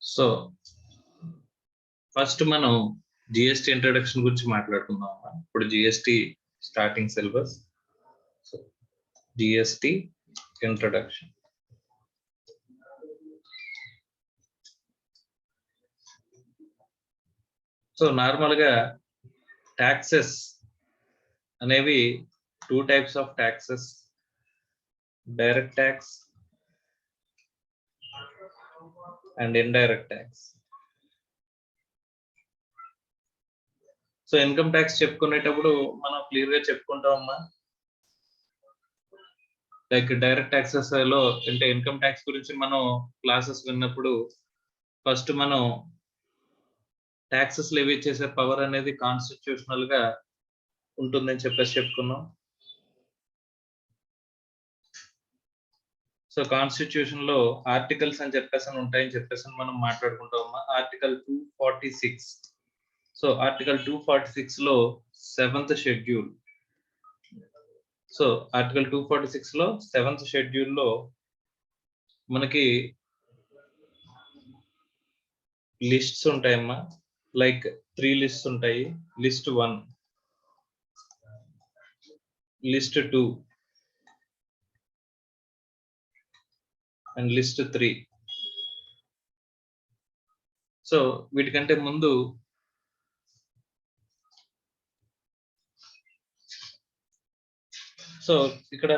So first మనం GST introduction గురించి మాట్లాడుకుందాం. ఇప్పుడు GST starting syllabus. So GST introduction. So నార్మల్గా ట్యాక్సెస్ అనేవి 2 types of taxes, direct tax and indirect tax. So income tax చెప్పుకునేటప్పుడు మనం క్లియర్ గా చెప్పుకుంటామమ్మా, లైక్ డైరెక్ట్ ట్యాక్సెస్ లో అంటే ఇన్కమ్ ట్యాక్స్ గురించి మనం క్లాసెస్ విన్నప్పుడు ఫస్ట్ మనం ట్యాక్సెస్ లెవీ చేసే పవర్ అనేది కాన్స్టిట్యూషనల్ గా ఉంటుందని చెప్పేసి చెప్పుకున్నాం. సో కాన్స్టిట్యూషన్ లో ఆర్టికల్స్ అని చెప్పేసి ఉంటాయని చెప్పేసి మనం మాట్లాడుకుంటామమ్మా. ఆర్టికల్ 246. సో ఆర్టికల్ 246 లో 7th షెడ్యూల్. సో ఆర్టికల్ 246 లో 7th షెడ్యూల్ లో మనకి లిస్ట్స్ ఉంటాయమ్మా. లైక్ 3 లిస్ట్స్ ఉంటాయి. List 1, list 2 and list 3. So వీటికంటే ముందు సో ఇక్కడ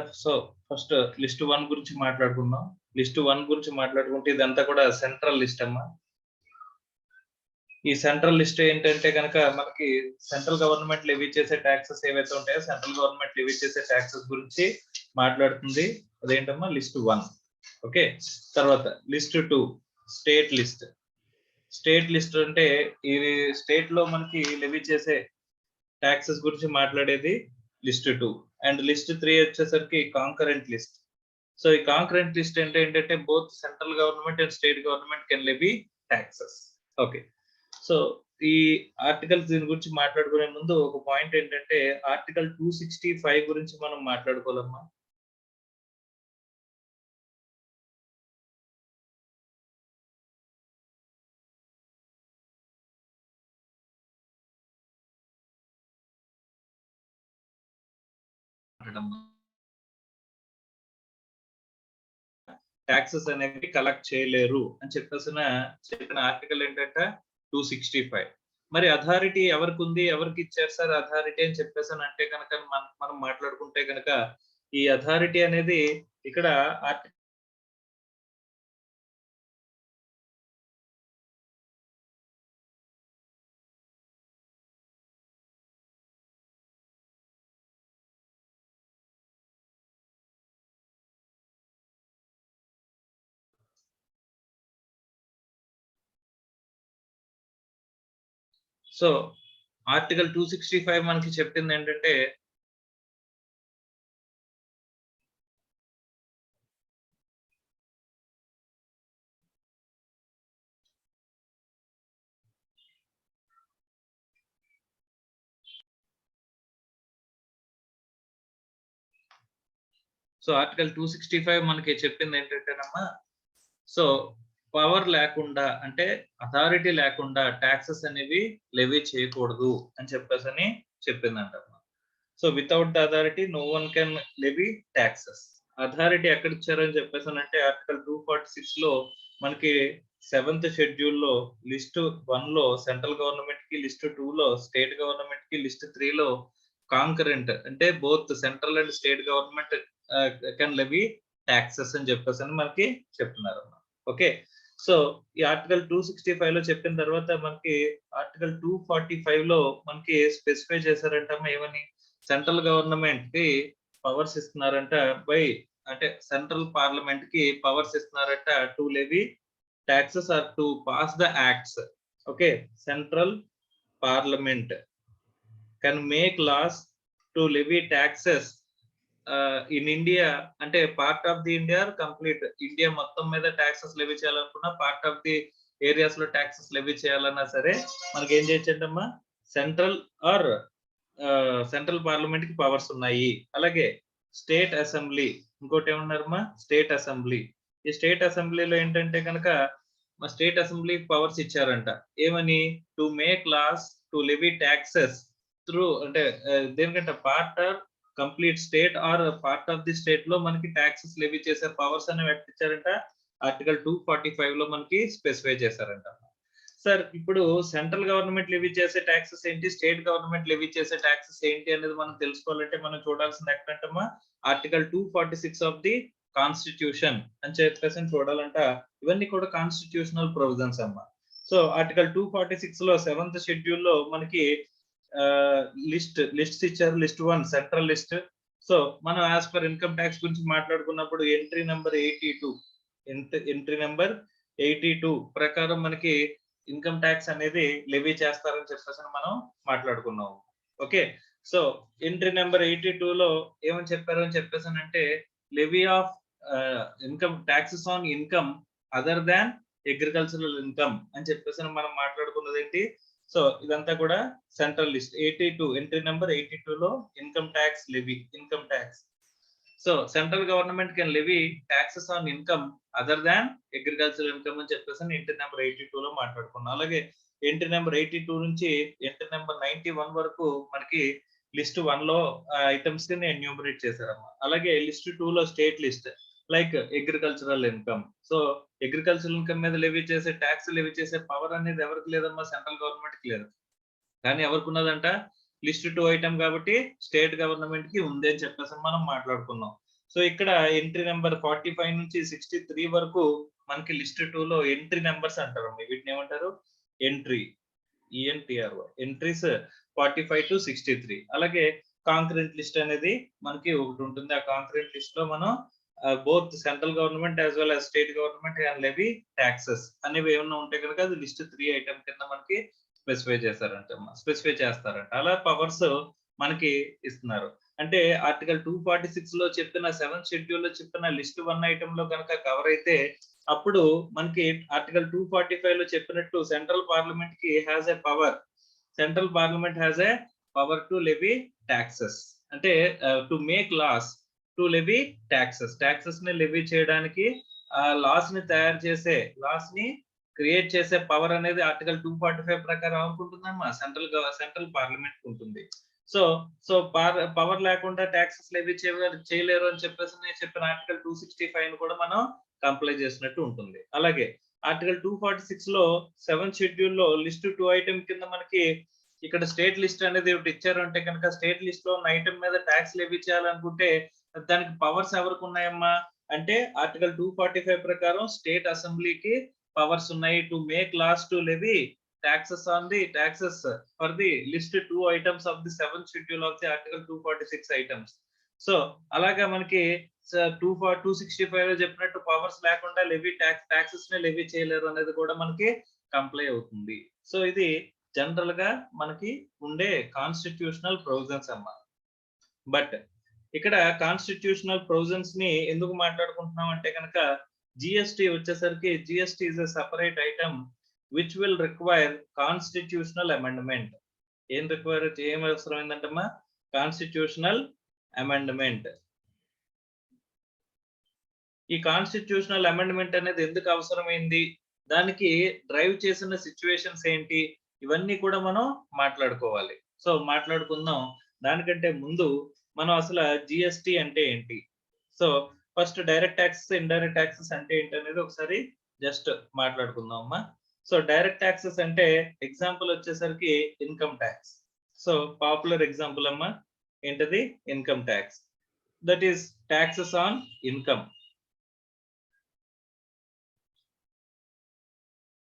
ఫస్ట్ లిస్ట్ 1 గురించి మాట్లాడుకుందాం. లిస్ట్ 1 గురించి మాట్లాడుకుంటే ఇదంతా కూడా సెంట్రల్ లిస్ట్ అమ్మా. ఈ సెంట్రల్ లిస్ట్ ఏంటంటే కనుక మనకి సెంట్రల్ గవర్నమెంట్ లెవీ చేసే ట్యాక్సెస్ ఏవైతే ఉంటాయో సెంట్రల్ గవర్నమెంట్ లెవీ చేసే ట్యాక్సెస్ గురించి మాట్లాడుతుంది. అదేంటమ్మా లిస్ట్ 1. ఓకే. తర్వాత list 2 state list. State list అంటే ఈ స్టేట్ లో మనకి లెవీ చేసే ట్యాక్సెస్ గురించి మాట్లాడేది లిస్ట్ 2. అండ్ లిస్ట్ 3 వచ్చేసరికి కాంకరెంట్ లిస్ట్. సో ఈ కాంకరెంట్ లిస్ట్ ఏంటంటే both central government and state government can levy taxes. Okay. So ఈ ఆర్టికల్స్ దీని గురించి మాట్లాడుకునే ముందు ఒక పాయింట్ ఏంటంటే ఆర్టికల్ 265 గురించి మనం మాట్లాడుకోవాలమ్మా. ట్యాక్సెస్ అనేవి కలెక్ట్ చేయలేరు అని చెప్పిన ఆర్టికల్ ఏంటంటే 265. మరి అథారిటీ ఎవరికి ఉంది, ఎవరికి ఇచ్చారు సార్ అథారిటీ అని చెప్పేసి అంటే కనుక మనం మాట్లాడుకుంటే కనుక ఈ అథారిటీ అనేది ఇక్కడ సో ఆర్టికల్ 265 మనకి చెప్పింది ఏంటంటే సో ఆర్టికల్ 265 మనకి చెప్పింది ఏంటంటేనమ్మా, సో పవర్ లేకుండా అంటే అథారిటీ లేకుండా ట్యాక్సెస్ అనేవి లెవీ చేయకూడదు అని చెప్పేసి చెప్పిందంటమ్మా. So without the authority no one can levy taxes. Authority ఎక్కడ ఇచ్చారని చెప్పేసి అంటే ఆర్టికల్ 246 లో మనకి 7th షెడ్యూల్ లో లిస్ట్ 1 లో సెంట్రల్ గవర్నమెంట్ కి, లిస్ట్ 2 లో స్టేట్ గవర్నమెంట్ కి, లిస్ట్ 3 లో కాంకరెంట్ అంటే both central and state government can levy taxes అని చెప్పేసి మనకి చెప్తున్నారు. ఓకే. సో ఈ ఆర్టికల్ 265 లో చెప్పిన తర్వాత మనకి ఆర్టికల్ 245 లో మనకి స్పెసిఫై చేశారంటమ్మా ఏమని, సెంట్రల్ గవర్నమెంట్ కి పవర్స్ ఇస్తున్నారంట బై అంటే సెంట్రల్ పార్లమెంట్ కి పవర్స్ ఇస్తున్నారంట to levy taxes or to pass the acts. Okay. Central parliament can make laws to levy taxes in India అంటే part of the India complete India మొత్తం మీద taxes levy చేయాలనుకున్నా, part of the areas లో taxes levy చేయాలన్నా సరే మనకి ఏం చేయొచ్చంటమ్మా, సెంట్రల్ ఆర్ సెంట్రల్ పార్లమెంట్ కి పవర్స్ ఉన్నాయి. అలాగే స్టేట్ అసెంబ్లీ ఇంకోటి ఏమన్నారమ్మా, స్టేట్ అసెంబ్లీ. ఈ స్టేట్ అసెంబ్లీలో ఏంటంటే కనుక మా స్టేట్ అసెంబ్లీ పవర్స్ ఇచ్చారంట. ఏమని? To make laws, to levy taxes through అంటే దేనికంటే part or complete state or part of the state లో మనకి టాక్సెస్ లెవీ చేసే పవర్స్ అనేవి ఎట్టిచ్చారంట? ఆర్టికల్ 245 లో మనకి స్పెసిఫై చేశారంట. సార్ ఇప్పుడు సెంట్రల్ గవర్నమెంట్ లెవీ చేసే టాక్సెస్ ఏంటి? స్టేట్ గవర్నమెంట్ లెవీ చేసే టాక్సెస్ ఏంటి అనేది మనం తెలుసుకోవాలంటే మనం చూడాల్సింది ఎక్కడంటమ్మా? ఆర్టికల్ 246 ఆఫ్ ది కాన్స్టిట్యూషన్ అని చెప్పేసి చూడాలంట. ఇవన్నీ కూడా కాన్స్టిట్యూషనల్ ప్రొవిజన్స్ అమ్మా. సో ఆర్టికల్ 246 లో 7th షెడ్యూల్ లో మనకి లిస్ట్స్ ఇచ్చారు. List 1 central list. సో మనం యాజ్ పర్ ఇన్కమ్ ట్యాక్స్ గురించి మాట్లాడుకున్నప్పుడు ఎంట్రీ నెంబర్ 82 ఎంట్రీ నెంబర్ 82 ప్రకారం మనకి ఇన్కమ్ ట్యాక్స్ అనేది లెవీ చేస్తారని చెప్పేసి మనం మాట్లాడుకున్నాం. ఓకే. సో ఎంట్రీ నెంబర్ 82 లో ఏమని చెప్పారు అని చెప్పేసానంటే levy of income taxes on income other than agricultural income అని చెప్పేసి మనం మాట్లాడుకున్నది ఏంటి? సో ఇదంతా కూడా సెంట్రల్ లిస్ట్ 82 ఎంట్రీ నెంబర్ 82 లో income tax levy income tax. So central government can levy taxes on income other than agricultural income అని చెప్పేసి entry number 82 లో మాట్లాడుకున్నాం. అలాగే ఎంట్రీ నెంబర్ 82 నుంచి ఎంట్రీ నెంబర్ 91 వరకు మనకి లిస్ట్ 1 లో ఐటమ్స్ ని ఎన్యూమరేట్ చేశారమ్మా. అలాగే లిస్ట్ 2 లో state list like agricultural income. So agricultural income మీద లెవీ చేసే ట్యాక్స్ లెవీ చేసే పవర్ అనేది ఎవరికి లేదమ్మా? సెంట్రల్ గవర్నమెంట్ కి లేదు. కానీ ఎవరికి ఉన్నదంట? లిస్ట్ 2 ఐటమ్ కాబట్టి స్టేట్ గవర్నమెంట్ కి ఉంది అని చెప్పేసి మనం మాట్లాడుకున్నాం. సో ఇక్కడ ఎంట్రీ నెంబర్ 45 నుంచి 63 వరకు మనకి లిస్ట్ 2 లో ఎంట్రీ నెంబర్స్ అంటారు. వీటిని ఏమంటారు? Entry E N T R O entries 45 to 63. అలాగే కాంకరెంట్ లిస్ట్ అనేది మనకి ఒకటి ఉంటుంది. ఆ కాంకరెంట్ లిస్ట్ లో మనం both central government as well as state government and levy taxes అనేవి ఏమన్నా ఉంటే కనుక అది లిస్ట్ 3 ఐటమ్ కింద మనకి స్పెసిఫై చేస్తారంట. అలా పవర్స్ మనకి ఇస్తున్నారు. అంటే ఆర్టికల్ 246 లో చెప్పిన 7th షెడ్యూల్ లో చెప్పిన లిస్ట్ 1 ఐటమ్ లో కనుక కవర్ అయితే అప్పుడు మనకి ఆర్టికల్ 245 లో చెప్పినట్టు సెంట్రల్ పార్లమెంట్ కి has a power. Central parliament has a power to levy taxes. అంటే to make laws to levy taxes ని లెవీ చేయడానికి లాస్ ని తయారు చేసే లాస్ ని క్రియేట్ చేసే పవర్ అనేది ఆర్టికల్ 245 ప్రకారం అనుకుంటుందమ్మా సెంట్రల్ పార్లమెంట్ ఉంటుంది. సో పవర్ లేకుండా ట్యాక్సెస్ లెవీ చేయలేరు అని చెప్పేసి నేను చెప్పిన ఆర్టికల్ 265 కూడా మనం కంప్లై చేసినట్టు ఉంటుంది. అలాగే ఆర్టికల్ 246 లో 7th షెడ్యూల్ లో లిస్ట్ 2 ఐటమ్ కింద మనకి ఇక్కడ స్టేట్ లిస్ట్ అనేది ఒకటి ఇచ్చారు. అంటే కనుక స్టేట్ లిస్ట్ లో ఉన్న ఐటమ్ మీద ట్యాక్స్ లెవీ చేయాలనుకుంటే దానికి పవర్స్ ఎవరికి ఉన్నాయమ్మా? అంటే ఆర్టికల్ 245 ప్రకారం స్టేట్ అసెంబ్లీకి పవర్స్ ఉన్నాయి to make laws to levy taxes on the taxes for the list 2 items of the 7th schedule of the article 246 items. So అలాగా మనకి 265 లో చెప్పినట్టు పవర్స్ లేకుండా లెవీ టాక్సెస్ ని లెవీ చేయలేరు అనేది కూడా మనకి కంప్లై అవుతుంది. సో ఇది జనరల్ గా మనకి ఉండే కాన్స్టిట్యూషనల్ ప్రొవిజన్స్ అమ్మా. బట్ ఇక్కడ కాన్స్టిట్యూషనల్ ప్రొవిజన్స్ ని ఎందుకు మాట్లాడుకుంటున్నాం అంటే కనుక జిఎస్టి వచ్చేసరికి GST is a separate item which will require constitutional amendment. ఏం అవసరమైందంటమ్మా? Constitutional amendment. ఈ కాన్స్టిట్యూషనల్ అమెండ్మెంట్ అనేది ఎందుకు అవసరమైంది, దానికి డ్రైవ్ చేసిన సిచ్యువేషన్స్ ఏంటి, ఇవన్నీ కూడా మనం మాట్లాడుకోవాలి. సో మాట్లాడుకుందాం. దానికంటే ముందు మనం అసలు జిఎస్టి అంటే ఏంటి, so first direct taxes indirect taxes అంటే ఏంటి అనేది ఒకసారి జస్ట్ మాట్లాడుకుందాం అమ్మా. సో డైరెక్ట్ ట్యాక్సెస్ అంటే ఎగ్జాంపుల్ వచ్చేసరికి income tax. So popular example అమ్మా ఏంటది? Income tax. That is taxes on income.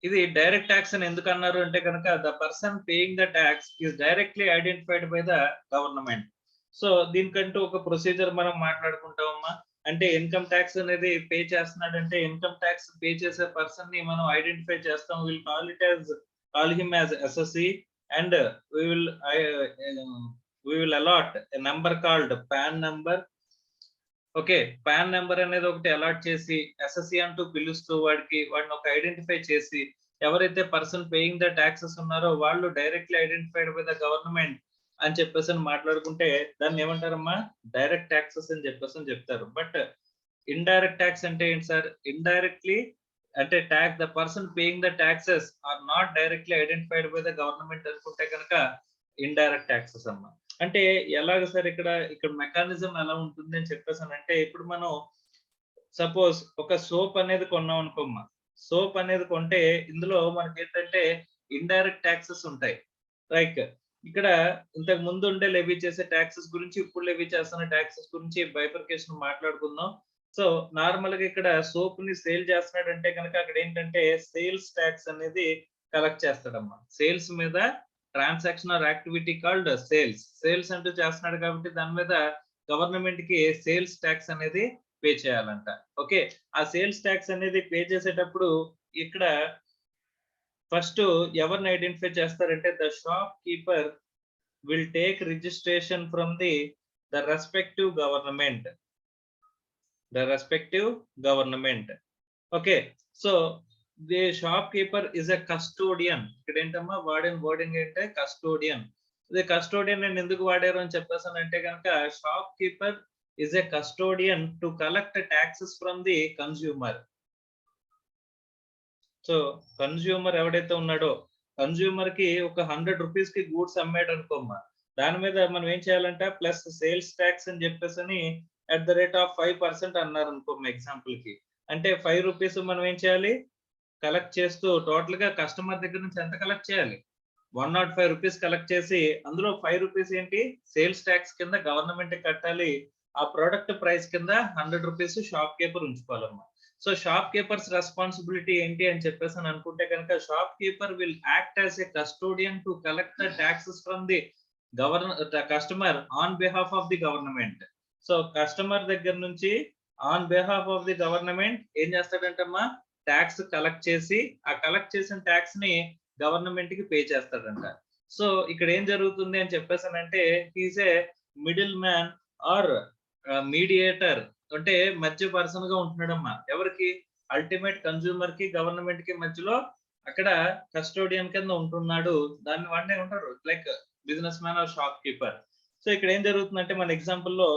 ఇది డైరెక్ట్ ట్యాక్స్ అని ఎందుకు అన్నారు అంటే కనుక the person paying the tax is directly identified by the government. So దీనికంటూ ఒక ప్రొసీజర్ మనం మాట్లాడుకుంటామమ్మా. అంటే ఇన్కమ్ ట్యాక్స్ అనేది పే చేస్తున్నాడంటే ఇన్కమ్ ట్యాక్స్ పే చేసే పర్సన్ ని మనం ఐడెంటిఫై చేస్తాం. Will call him as SSC and we will allot a number called PAN number. Okay, pan number అనేది ఒకటి అలాట్ చేసి ఎస్ఎస్సి అంటూ పిలుస్తూ వాడిని ఒక ఐడెంటిఫై చేసి ఎవరైతే పర్సన్ పేయింగ్ ద ట్యాక్సెస్ ఉన్నారో వాళ్ళు directly identified by the government అని చెప్పేసి మాట్లాడుకుంటే దాన్ని ఏమంటారమ్మా? డైరెక్ట్ ట్యాక్సెస్ అని చెప్పేసి చెప్తారు. బట్ ఇండైరెక్ట్ ట్యాక్స్ అంటే ఏంటి సార్? ఇండైరెక్ట్లీ అంటే tax the person paying the taxes are not directly identified by the government అనుకుంటే కనుక ఇండైరెక్ట్ ట్యాక్సెస్ అమ్మా. అంటే ఎలాగ సార్ ఇక్కడ మెకానిజం ఎలా ఉంటుంది అని చెప్పేసానంటే, ఇప్పుడు మనం సపోజ్ ఒక సోప్ అనేది కొన్నాం అనుకోమ్మా. సోప్ అనేది కొంటే ఇందులో మనకి ఏంటంటే ఇండైరెక్ట్ ట్యాక్సెస్ ఉంటాయి. లైక్ ఇక్కడ ఇంతకు ముందు ఉండే లెవీ చేసే ట్యాక్సెస్ గురించి, ఇప్పుడు లెవీ చేస్తున్న ట్యాక్సెస్ గురించి బైఫర్కేషన్ మాట్లాడుకుందాం. సో నార్మల్ గా ఇక్కడ సోప్ ని సేల్ చేస్తున్నాడంటే కనుక అక్కడ ఏంటంటే సేల్స్ ట్యాక్స్ అనేది కలెక్ట్ చేస్తాడమ్మా. సేల్స్ మీద transaction are activity called sales అంటూ చేస్తున్నాడు కాబట్టి దాని మీద గవర్నమెంట్ కి సేల్స్ ట్యాక్స్ అనేది పే చేయాలంట. ఓకే, ఆ సేల్స్ ట్యాక్స్ అనేది పే చేసేటప్పుడు ఇక్కడ ఫస్ట్ ఎవరిని ఐడెంటిఫై చేస్తారంటే the shop keeper will take registration from the respective government. Okay, so the shop keeper is a custodian. ఇక్కడ ఏంటమ్మా వాడిన వర్డింగ్ అంటే కస్టోడియన్. ఇది కస్టోడియన్ నేను ఎందుకు వాడారు అని చెప్పేసానంటే కనుక shop keeper is a custodian to collect taxes from the consumer. So consumer ఎవడైతే ఉన్నాడో కన్స్యూమర్ కి ఒక 100 రూపీస్ కి గూడ్స్ అమ్మాడు అనుకోమ్మా. దాని మీద మనం ఏం చేయాలంట ప్లస్ సేల్స్ ట్యాక్స్ అని చెప్పేసి @5% అన్నారు అనుకోమ్మా ఎగ్జాంపుల్ కి. అంటే 5 రూపీస్ మనం ఏం చేయాలి కలెక్ట్ చేస్తూ టోటల్ గా కస్టమర్ దగ్గర నుంచి ఎంత కలెక్ట్ చేయాలి 105 రూపీస్ కలెక్ట్ చేసి అందులో 5 రూపీస్ ఏంటి సేల్స్ ట్యాక్స్ కింద గవర్నమెంట్ కట్టాలి. ఆ ప్రోడక్ట్ ప్రైస్ కింద 100 రూపీస్ షాప్ కీపర్ ఉంచుకోవాలమ్మా. సో షాప్ కీపర్స్ రెస్పాన్సిబిలిటీ ఏంటి అని చెప్పేసి అనుకుంటే కనుక shop keeper will act as a custodian to collect the taxes from the customer on behalf of the government. So customer దగ్గర నుంచి on behalf of the government ఏం చేస్తాడంటమ్మా ట్యాక్స్ కలెక్ట్ చేసి ఆ కలెక్ట్ చేసిన ట్యాక్స్ ని గవర్నమెంట్ కి pay చేస్తాడంట. సో ఇక్కడ ఏం జరుగుతుంది అని చెప్పేసానంటే he's a middle man or mediator, అంటే మధ్య పర్సన్ గా ఉంటున్నాడమ్మా. ఎవరికి అల్టిమేట్ కన్స్యూమర్ కి గవర్నమెంట్ కి మధ్యలో అక్కడ కస్టోడియన్ కింద ఉంటున్నాడు. దాన్ని వాడినే ఉంటారు like business man or shop keeper. So ఇక్కడ ఏం జరుగుతుందంటే మన ఎగ్జాంపుల్ లో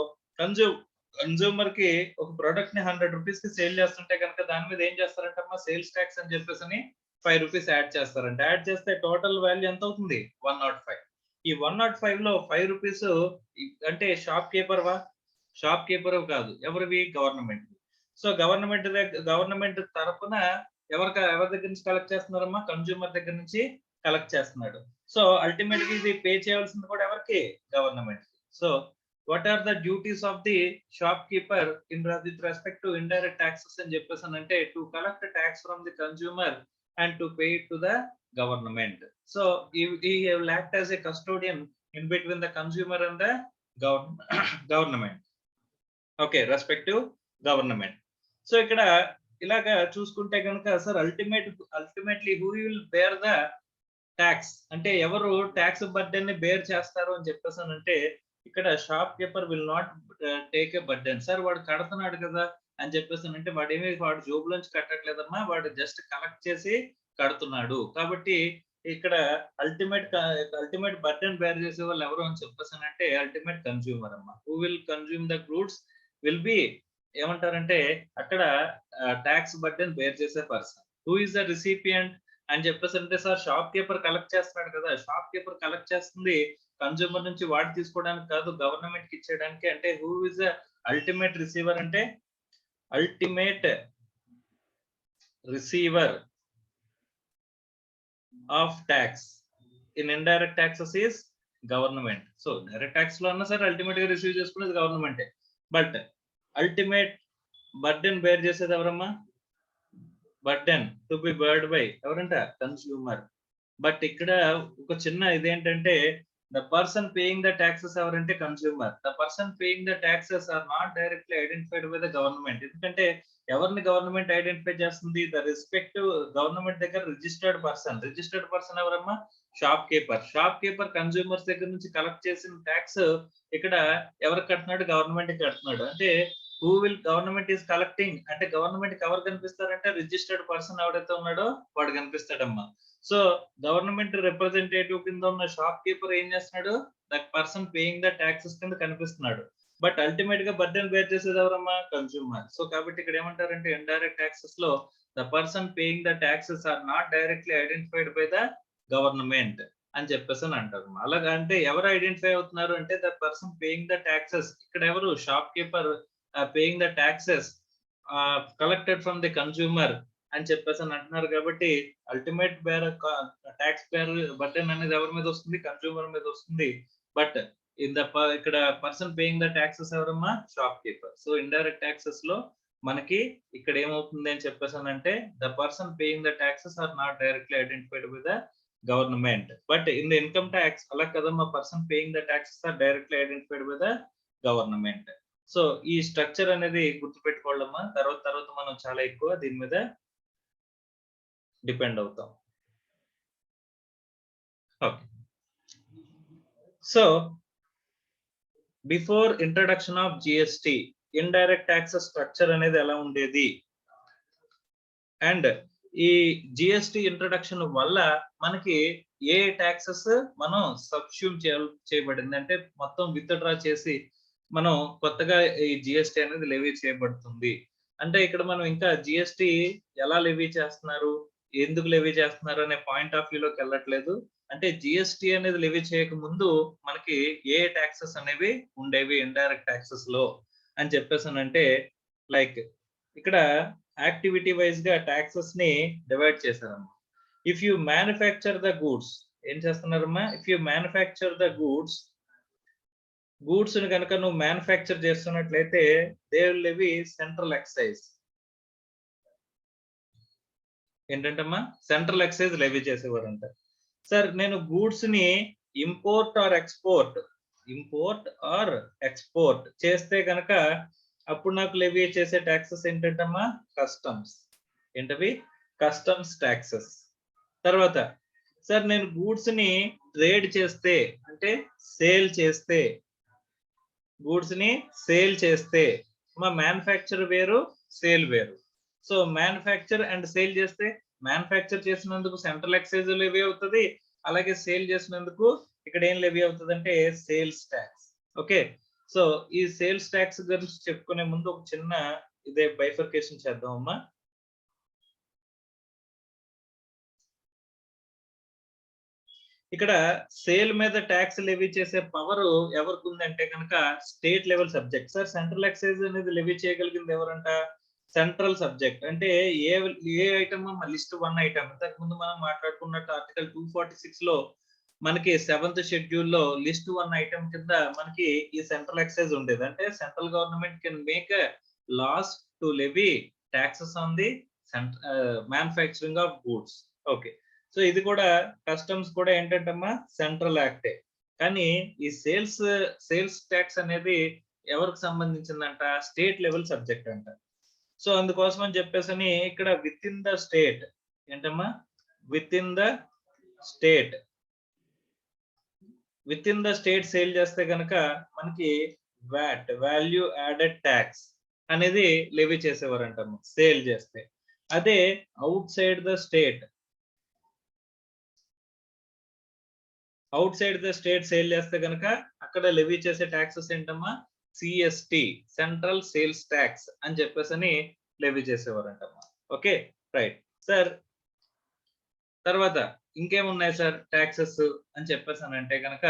కన్స్యూమర్ కి ఒక ప్రొడక్ట్ ని 100 రూపీస్ కి సేల్ చేస్తుంటే కనుక దాని మీద ఏం చేస్తారంటే అమ్మా సేల్స్ ట్యాక్స్ అని చెప్పేసి 5 రూపీస్ యాడ్ చేస్తారంట. యాడ్ చేస్తే టోటల్ వాల్యూ ఎంత అవుతుంది 105. ఈ 105 లో 5 రూపీస్ అంటే షాప్ కీపర్ కాదు, ఎవరివి గవర్నమెంట్. సో గవర్నమెంట్ తరఫున ఎవరి దగ్గర నుంచి కలెక్ట్ చేస్తున్నారమ్మా కన్స్యూమర్ దగ్గర నుంచి కలెక్ట్ చేస్తున్నాడు. సో అల్టిమేట్ గా ఇది పే చేయాల్సింది కూడా ఎవరికి government. So what are the duties of the shop keeper in with respect to indirect taxes అని చెప్పేసి అంటే to collect tax from the consumer and to pay it to the government. So he will act as a custodian in between the consumer and the government. Okay, respective government. So ikkada ilaga చూసుకుంటే కనుక sir ultimately who will bear the tax అంటే ఎవరు tax burden ని bear చేస్తారు అని చెప్పేసానంటే ఇక్కడ shop keeper will not take a burden. Sir వాడు కడుతున్నాడు కదా అని చెప్పేసానంటే వాడు జోబులోంచి కట్టట్లేదమ్మా, వాడు జస్ట్ కలెక్ట్ చేసి కడుతున్నాడు. కాబట్టి ఇక్కడ అల్టిమేట్ బర్డెన్ బేర్ చేసే వాళ్ళు ఎవరు అని చెప్పేసానంటే అల్టిమేట్ కన్స్యూమర్ అమ్మా. Who will consume the goods will be ఏమంటారంటే అక్కడ ట్యాక్స్ బర్డెన్ బేర్ చేసే person. Who is the recipient అని చెప్పేసి అంటే సార్ షాప్ కీపర్ కలెక్ట్ చేస్తున్నాడు కదా, షాప్ కీపర్ కలెక్ట్ చేస్తుంది కన్స్యూమర్ నుంచి వాడు తీసుకోవడానికి కాదు గవర్నమెంట్ కి ఇచ్చేయడానికి. అంటే who is the ultimate receiver అంటే ultimate receiver of tax in indirect taxes is government. So direct tax lo anna sir ultimate ga receive cheskunnadi government, but ultimate burden bear chesedi evaramma burden to be borne by evaranta consumer. But ikkada oka chinna identante the person paying the taxes evarante consumer. The person paying the taxes are not directly identified by the government. ఎందుకంటే ఎవరిని government identify చేస్తుంది the respective government దగ్గర registered person ఎవరమ్మా shop keeper consumers దగ్గర నుంచి collect చేసిన tax ఇక్కడ ఎవరికి కడుతున్నాడు గవర్నమెంట్ కి కడుతున్నాడు. అంటే who will government is collecting అంటే గవర్నమెంట్ కి ఎవరు కనిపిస్తారంటే రిజిస్టర్డ్ పర్సన్ ఎవరైతే ఉన్నాడో వాడు కనిపిస్తాడమ్మా. సో గవర్నమెంట్ రిప్రజెంటేటివ్ కింద ఉన్న షాప్ కీపర్ ఏం చేస్తున్నాడు that person paying the taxes కింద కనిపిస్తున్నాడు. బట్ అల్టిమేట్ గా బర్డెన్ బేర్ చేసేది ఎవరమ్మా కన్స్యూమర్. సో కాబట్టి ఇక్కడ ఏమంటారంటే ఇండైరెక్ట్ ట్యాక్సెస్ లో the person paying the taxes are not directly identified by the government అని చెప్పేసి అని అంటారు. అలాగా అంటే ఎవరు ఐడెంటిఫై అవుతున్నారు అంటే the person paying the taxes. ఇక్కడ ఎవరు shop keeper paying the taxes collected from the consumer అని చెప్పేసి అని అంటున్నారు. కాబట్టి అల్టిమేట్ ట్యాక్స్ బర్డెన్ అనేది ఎవరి మీద వస్తుంది? కన్స్యూమర్ మీద వస్తుంది. బట్ ఇక్కడ పర్సన్ పేయింగ్ ద ట్యాక్సెస్ ఎవరమ్మా? Shop keeper. So indirect taxes లో మనకి ఇక్కడ ఏమవుతుంది అని చెప్పేసానంటే the person paying the taxes are not directly identified by the government. But in the income tax అలా కదమ్మా, person paying the taxes are directly identified by the government. So ఈ structure అనేది గుర్తుపెట్టుకోవాలమ్మా. తర్వాత మనం చాలా ఎక్కువ దీని మీద డిపెండ్ అవుతాం. Okay. So before introduction of GST indirect taxes structure అనేది ఎలా ఉండేది, అండ్ ఈ జిఎస్టి ఇంట్రడక్షన్ వల్ల మనకి ఏ ట్యాక్సెస్ మనం సబ్స్యూమ్ చేయబడింది అంటే మొత్తం విత్డ్రా చేసి మనం కొత్తగా ఈ జిఎస్టి అనేది లెవీ చేయబడుతుంది. అంటే ఇక్కడ మనం ఇంకా జిఎస్టి ఎలా లెవీ చేస్తున్నారు, ఎందుకు లెవీ చేస్తున్నారు అనే పాయింట్ ఆఫ్ వ్యూలోకి వెళ్ళట్లేదు. అంటే జిఎస్టి అనేది లెవీ చేయక ముందు మనకి ఏ ట్యాక్సెస్ అనేవి ఉండేవి ఇండైరెక్ట్ ట్యాక్సెస్ లో అని చెప్పేసానంటే, లైక్ ఇక్కడ యాక్టివిటీ వైజ్ గా ట్యాక్సెస్ ని డివైడ్ చేశారమ్మా. If you manufacture the goods, ఏం చేస్తున్నారమ్మా? If you manufacture the goods ని కనుక నువ్వు మ్యానుఫ్యాక్చర్ చేస్తున్నట్లయితే they will levy central excise. ఏంటంటమ్మా? సెంట్రల్ ఎక్సైజ్ లెవీ చేసేవారంట. సార్ నేను గూడ్స్ ని ఇంపోర్ట్ ఆర్ ఎక్స్పోర్ట్ చేస్తే కనుక అప్పుడు నాకు లెవీ చేసే ట్యాక్సెస్ ఏంటంటమ్మా? కస్టమ్స్. ఏంటవి? Customs taxes. తర్వాత సార్ నేను గూడ్స్ ని ట్రేడ్ చేస్తే అంటే గూడ్స్ ని సేల్ చేస్తే మా మ్యానుఫ్యాక్చర్ వేరు, సేల్ వేరు. సో మ్యానుఫ్యాక్చర్ అండ్ సేల్ చేస్తే మ్యానుఫ్యాక్చర్ చేసినందుకు సెంట్రల్ ఎక్సైజ్ లెవీ అవుతుంది, అలాగే సేల్ చేసినందుకు ఇక్కడ ఏం లెవీ అవుతుంది అంటే సేల్స్ ట్యాక్స్. ఓకే. సో ఈ సేల్స్ ట్యాక్స్ గురించి చెప్పుకునే ముందు ఒక చిన్న ఇదే బైఫర్కేషన్ చేద్దాం అమ్మా. ఇక్కడ సేల్ మీద ట్యాక్స్ లెవీ చేసే పవర్ ఎవరికి ఉందంటే కనుక state level subject. Sir central excise అనేది లెవీ చేయగలిగింది ఎవరంట? Central subject. అంటే ఏ ఐటమ్? List 1 item. ఇంతకు ముందు మనం మాట్లాడుకున్నట్టు ఆర్టికల్ 246 లో మనకి 7th షెడ్యూల్ లో లిస్ట్ 1 ఐటమ్ కింద మనకి ఈ సెంట్రల్ ఎక్సైజ్ ఉండేది. అంటే central government can make laws to levy taxes on the manufacturing of goods. Okay. So ఇది కూడా కస్టమ్స్ కూడా ఏంటంటమ్మా? సెంట్రల్ యాక్టే. కానీ ఈ సేల్స్ ట్యాక్స్ అనేది ఎవరికి సంబంధించిందంట? స్టేట్ లెవెల్ సబ్జెక్ట్ అంట. సో అందుకోసం అని చెప్పేసి ఇక్కడ విత్ ఇన్ ద స్టేట్ ఏంటమ్మా? With in the state sale చేస్తే కనుక మనకి వ్యాట్, వాల్యూ యాడెడ్ ట్యాక్స్ అనేది లెవీ చేసేవారంటమ్మా సేల్ చేస్తే. అదే out side the state sale చేస్తే కనుక అక్కడ లెవీ చేసే ట్యాక్సెస్ ఏంటమ్మా? సిఎస్టి, సెంట్రల్ సేల్స్ ట్యాక్స్ అని చెప్పేసి లెవీ చేసేవారంటమ్మా. Okay, right sir. తర్వాత ఇంకేమున్నాయి సార్ ట్యాక్సెస్ అని చెప్పేసానంటే కనుక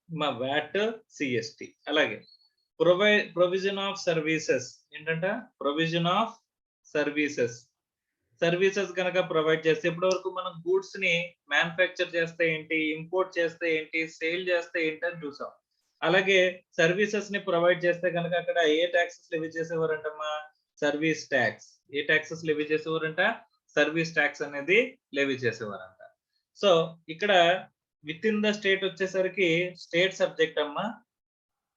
మా వ్యాట్, సిఎస్టి, అలాగే ప్రొవిజన్ ఆఫ్ సర్వీసెస్. ఏంటంట? ప్రొవిజన్ ఆఫ్ సర్వీసెస్ కనుక ప్రొవైడ్ చేస్తే ఇప్పటి వరకు మనం గూడ్స్ ని మ్యానుఫ్యాక్చర్ చేస్తే ఏంటి, ఇంపోర్ట్ చేస్తే ఏంటి, సేల్ చేస్తే ఏంటి అని చూసాం. అలాగే సర్వీసెస్ ని ప్రొవైడ్ చేస్తే కనుక అక్కడ ఏ ట్యాక్సెస్ లెవీ చేసేవారంటమ్మా? Service tax. ఏ ట్యాక్సెస్ లెవీ చేసేవారంట? సర్వీస్ ట్యాక్స్ అనేది లెవీ చేసేవారంట. సో ఇక్కడ విత్ ఇన్ ద స్టేట్ వచ్చేసరికి స్టేట్ సబ్జెక్ట్ అమ్మా.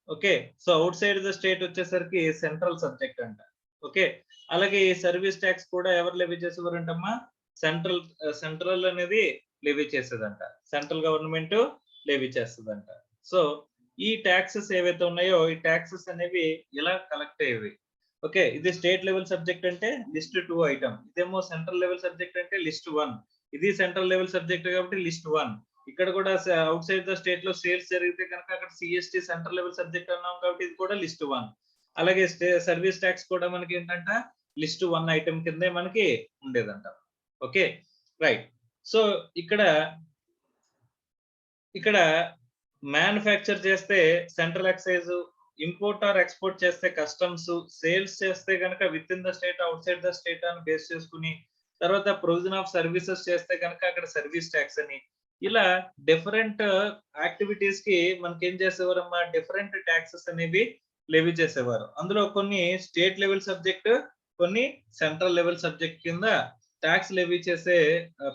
Okay. So outside the state వచ్చేసరికి సెంట్రల్ సబ్జెక్ట్ అంట. ఓకే. అలాగే ఈ సర్వీస్ ట్యాక్స్ కూడా ఎవరు లెవీ చేసేవారంటమ్మా? సెంట్రల్ అనేది లెవీ చేసేదంట. సెంట్రల్ గవర్నమెంట్ లెవీ చేస్తుందంట. సో ఈ ట్యాక్సెస్ ఏవైతే ఉన్నాయో ఈ ట్యాక్సెస్ అనేవి ఇలా కలెక్ట్ అయ్యేవి. ఓకే. ఇది స్టేట్ లెవెల్ సబ్జెక్ట్ అంటే లిస్ట్ 2 ఐటమ్. ఇదేమో సెంట్రల్ లెవెల్ సబ్జెక్ట్ అంటే లిస్ట్ 1. ఇది సెంట్రల్ లెవెల్ సబ్జెక్ట్ కాబట్టి లిస్ట్ 1. ఇక్కడ కూడా అవుట్ సైడ్ ద స్టేట్ లో సేల్స్ జరిగితే కనుక అక్కడ సిఎస్టి సెంట్రల్ లెవెల్ సబ్జెక్ట్ అన్నాం కాబట్టి ఇది కూడా లిస్ట్ 1. అలాగే సర్వీస్ ట్యాక్స్ కూడా మనకి ఏంటంట? లిస్ట్ 1 ఐటమ్ కిందే మనకి ఉండేదంట. Okay right. సో ఇక్కడ మ్యానుఫ్యాక్చర్ చేస్తే central excise, import or export చేస్తే కస్టమ్స్, సేల్స్ చేస్తే గనక within the state, outside the state అని బేస్ చేసుకొని, తర్వాత ప్రొవిజన్ ఆఫ్ సర్వీసెస్ చేస్తే గనక అక్కడ సర్వీస్ టాక్స్ అని, ఇలా డిఫరెంట్ యాక్టివిటీస్ కి మనకేం చేసేవారమ్మా డిఫరెంట్ టాక్సెస్ అనేవి లెవీ చేసేవారు. అందులో కొన్ని స్టేట్ లెవెల్ సబ్జెక్ట్, కొన్ని సెంట్రల్ లెవెల్ సబ్జెక్ట్ కింద టాక్స్ లెవీ చేసే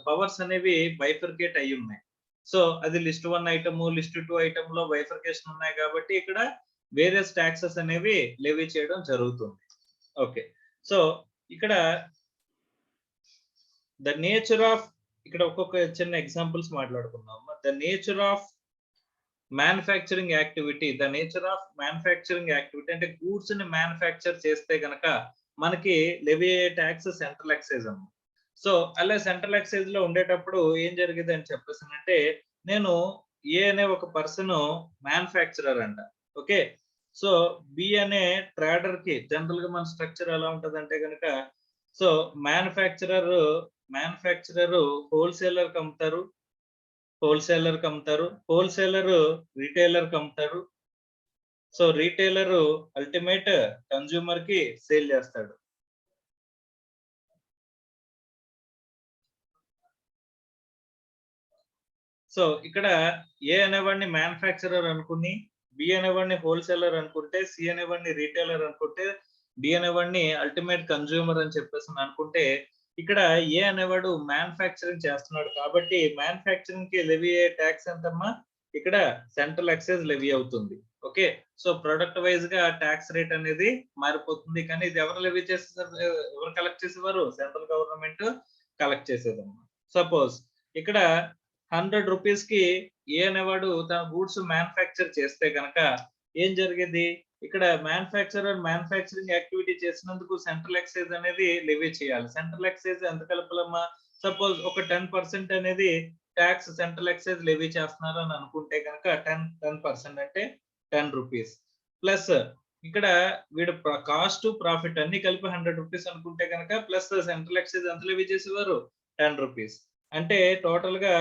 పవర్స్ అనేవి బైఫర్కేట్ అయ్యి ఉన్నాయి. సో అది లిస్ట్ 1 ఐటమ్, లిస్ట్ 2 ఐటమ్ లో బైఫర్కేషన్ ఉన్నాయి కాబట్టి ఇక్కడ వేరియస్ టాక్సెస్ అనేవి లెవీ చేయడం జరుగుతుంది. ఓకే. సో ఇక్కడ ద నేచర్ ఆఫ్, ఇక్కడ ఒక్కొక్క చిన్న ఎగ్జాంపుల్స్ మాట్లాడుకుందాం. The nature of manufacturing activity, the nature of manufacturing activity అంటే గూడ్స్ ని మ్యానుఫ్యాక్చర్ చేస్తే గనక మనకి లెవీ అయ్యే ట్యాక్స్ సెంట్రల్ ఎక్సైజ్ అన్నమాట. సో అలా సెంట్రల్ ఎక్సైజ్ లో ఉండేటప్పుడు ఏం జరిగింది అని చెప్పేసానంటే, నేను ఏ అనే ఒక పర్సన్ మ్యానుఫ్యాక్చరర్ అంట. ఓకే. సో బి అనే ట్రేడర్ కి జనరల్ గా మన స్ట్రక్చర్ ఎలా ఉంటదంటే గనక, సో మ్యానుఫ్యాక్చరర్ హోల్సేలర్ కి అమ్ముతారు, హోల్సేలర్ రిటైలర్ కి అమ్ముతారు. సో రిటైలర్ అల్టిమేట్ కన్స్యూమర్ కి సేల్ చేస్తాడు. సో ఇక్కడ ఏ అనేవాడిని మ్యానుఫ్యాక్చరర్ అనుకుని, బి అనేవాడిని హోల్సేలర్ అనుకుంటే, సి అనేవాడిని రిటైలర్ అనుకుంటే, డి అనేవాడిని అల్టిమేట్ కన్స్యూమర్ అని చెప్పేసి అనుకుంటే, ఇక్కడ ఏ అనేవాడు మ్యానుఫ్యాక్చరింగ్ చేస్తున్నాడు కాబట్టి మ్యానుఫ్యాక్చరింగ్ కి లెవీ అయ్యే ట్యాక్స్ ఎంతమ్మా, ఇక్కడ సెంట్రల్ ఎక్సైజ్ లెవీ అవుతుంది. ఓకే. సో ప్రొడక్ట్ వైజ్ గా ట్యాక్స్ రేట్ అనేది మారిపోతుంది. కానీ ఇది ఎవరు లెవీ చేస్తారు, ఎవరు కలెక్ట్ చేసేవారు, సెంట్రల్ గవర్నమెంట్ కలెక్ట్ చేసేదమ్మా. సపోజ్ ఇక్కడ 100 రూపీస్ కి ఏ అనేవాడు తన గూడ్స్ మ్యానుఫ్యాక్చర్ చేస్తే గనక ఏం జరిగేది, ఇక్కడ మ్యానుఫ్యాక్చరింగ్ యాక్టివిటీ చేసినందుకు సెంట్రల్ ఎక్సైజ్ అనేది లెవీ చేయాలి. సెంట్రల్ ఎక్సైజ్ ఎంత కలపాలమ్మా, సపోజ్ ఒక 10% అనేది ట్యాక్స్ సెంట్రల్ ఎక్సైజ్ లెవీ చేస్తున్నారు అని అనుకుంటే కనుక 10% అంటే 10 రూపీస్ ప్లస్ ఇక్కడ వీడు కాస్ట్ ప్రాఫిట్ అన్ని కలిపి 100 రూపీస్ అనుకుంటే కనుక ప్లస్ సెంట్రల్ ఎక్సైజ్ ఎంత లెవీ చేసేవారు, 10 రూపీస్. అంటే టోటల్ గా